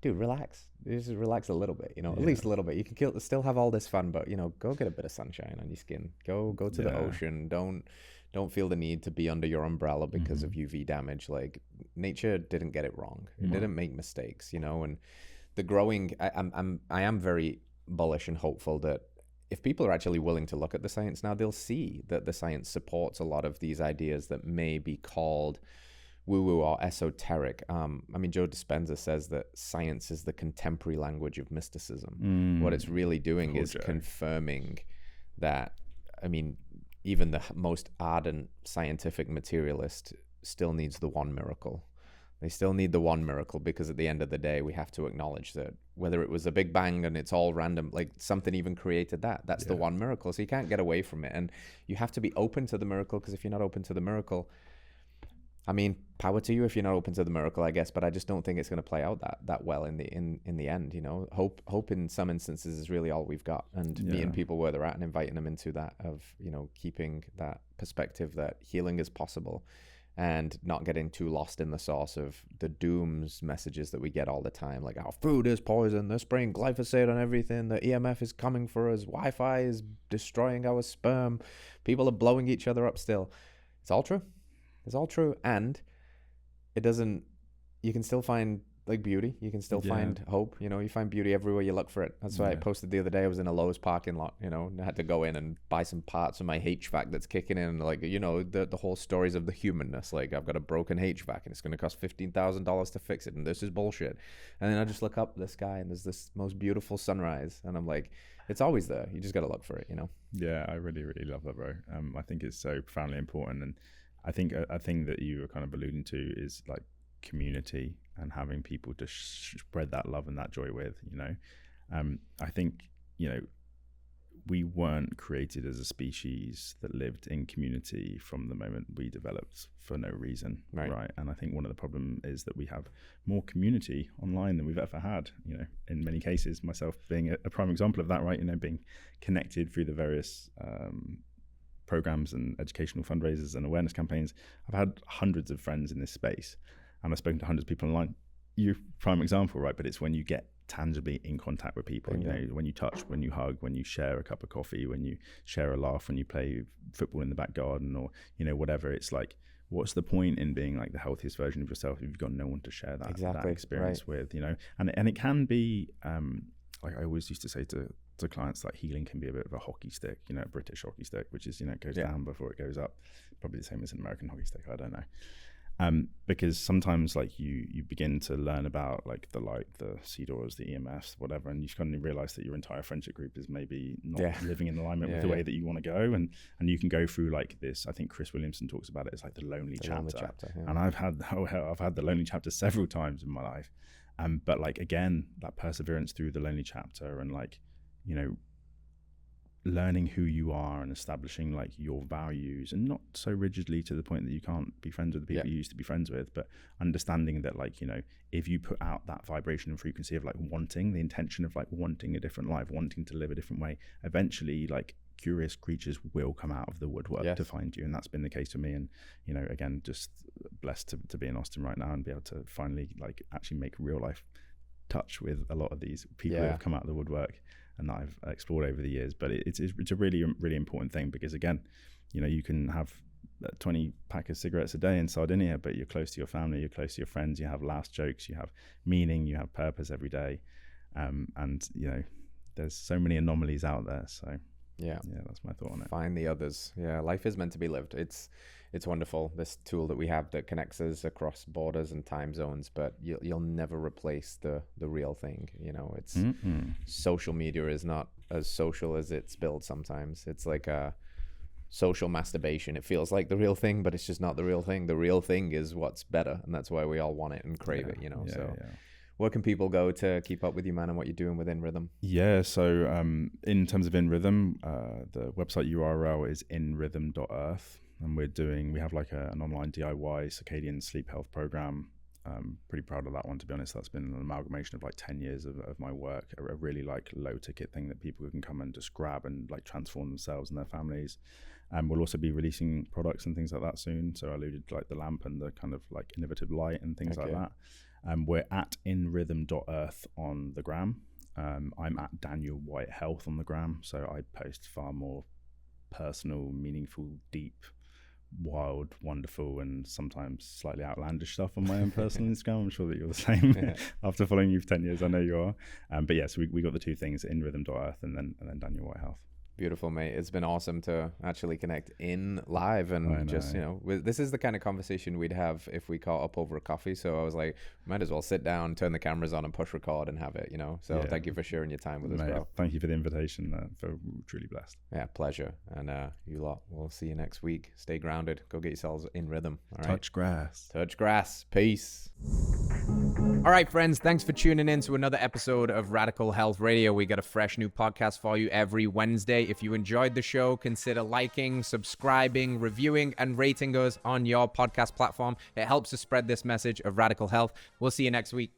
dude, relax. Just relax a little bit, at least a little bit. You can still have all this fun, but go get a bit of sunshine on your skin. Go to the ocean. Don't feel the need to be under your umbrella because of UV damage. Like, nature didn't get it wrong. It didn't make mistakes, and the growing, I am very bullish and hopeful that if people are actually willing to look at the science now, they'll see that the science supports a lot of these ideas that may be called woo-woo or esoteric. Joe Dispenza says that science is the contemporary language of mysticism. What it's really doing is confirming that, even the most ardent scientific materialist still needs the one miracle. They still need the one miracle, because at the end of the day, we have to acknowledge that whether it was a big bang and it's all random, like something even created that's the one miracle. So you can't get away from it. And you have to be open to the miracle, because if you're not open to the miracle, power to you if you're not open to the miracle, I guess, but I just don't think it's going to play out that well in the end. Hope in some instances is really all we've got, and meeting people where they're at and inviting them into that of keeping that perspective that healing is possible, and not getting too lost in the sauce of the dooms messages that we get all the time, like our food is poison, they're spraying glyphosate on everything, the EMF is coming for us, Wi-Fi is destroying our sperm, people are blowing each other up still. It's all true. It's all true, and you can still find like beauty. You can still find hope. You find beauty everywhere you look for it. That's why I posted the other day. I was in a Lowe's parking lot, and I had to go in and buy some parts of my HVAC that's kicking in. Like, the whole stories of the humanness. Like, I've got a broken HVAC and it's going to cost $15,000 to fix it, and this is bullshit. And then I just look up the sky and there's this most beautiful sunrise, and I'm like, it's always there. You just got to look for it. Yeah, I really, really love that, bro. I think it's so profoundly important, and I think a thing that you were kind of alluding to is like community and having people to spread that love and that joy with. I think we weren't created as a species that lived in community from the moment we developed for no reason, right? And I think one of the problem is that we have more community online than we've ever had, in many cases, myself being a prime example of that, right? Being connected through the various programs and educational fundraisers and awareness campaigns. I've had hundreds of friends in this space, and I've spoken to hundreds of people online. You're a prime example, right? But it's when you get tangibly in contact with people, when you touch, when you hug, when you share a cup of coffee, when you share a laugh, when you play football in the back garden, or whatever. It's like, what's the point in being like the healthiest version of yourself if you've got no one to share that experience with? And it can be like I always used to say to clients, like, healing can be a bit of a hockey stick, a British hockey stick, which is, it goes down before it goes up. Probably the same as an American hockey stick, I don't know. Because sometimes like you begin to learn about like the light, the CDORs, the EMFs, whatever, and you kind of realize that your entire friendship group is maybe not living in alignment with the way that you want to go, and you can go through like this. I think Chris Williamson talks about it as like the lonely chapter. And I've had the lonely chapter several times in my life, but like, again, that perseverance through the lonely chapter, and like, learning who you are and establishing like your values, and not so rigidly to the point that you can't be friends with the people you used to be friends with, but understanding that, like, you know, if you put out that vibration and frequency of like wanting, the intention of like wanting a different life, wanting to live a different way, eventually like curious creatures will come out of the woodwork to find you. And that's been the case for me. And, you know, again, just blessed to be in Austin right now and be able to finally like actually make real life touch with a lot of these people who have come out of the woodwork and that I've explored over the years. But it's a really, really important thing, because again, you know, you can have 20 pack of cigarettes a day in Sardinia, but you're close to your family, you're close to your friends, you have last jokes, you have meaning, you have purpose every day. And, you know, there's so many anomalies out there. So yeah, that's my thought on it. Find the others. Yeah, life is meant to be lived. It's wonderful, this tool that we have that connects us across borders and time zones, but you'll never replace the real thing. You know, it's social media is not as social as it's billed sometimes. It's like a social masturbation. It feels like the real thing, but it's just not the real thing. The real thing is what's better, and that's why we all want it and crave it, you know. Where can people go to keep up with you, man, and what you're doing within Rhythm? Yeah, so in terms of In Rhythm, the website URL is inrhythm.earth, and we have like an online DIY circadian sleep health program. Pretty proud of that one, to be honest. That's been an amalgamation of like 10 years of my work, a really like low ticket thing that people can come and just grab and like transform themselves and their families. And we'll also be releasing products and things like that soon. So I alluded to like the lamp and the kind of like innovative light and things like that. We're at inrhythm.earth on the gram. I'm at Daniel White Health on the gram. So I post far more personal, meaningful, deep, wild, wonderful, and sometimes slightly outlandish stuff on my own personal Instagram. I'm sure that you're the same. After following you for 10 years, I know you are. But yes, we got the two things, inrhythm.earth and then Daniel White Health. Beautiful, mate. It's been awesome to actually connect in live and just, you know, this is the kind of conversation we'd have if we caught up over a coffee. So I was like, might as well sit down, turn the cameras on and push record and have it, you know. So thank you for sharing your time with us, bro. Thank you for the invitation. I feel truly blessed. Yeah, pleasure. And you lot, we'll see you next week. Stay grounded. Go get yourselves in rhythm. All right. Touch grass. Touch grass. Peace. All right, friends. Thanks for tuning in to another episode of Radical Health Radio. We got a fresh new podcast for you every Wednesday. If you enjoyed the show, consider liking, subscribing, reviewing, and rating us on your podcast platform. It helps to spread this message of radical health. We'll see you next week.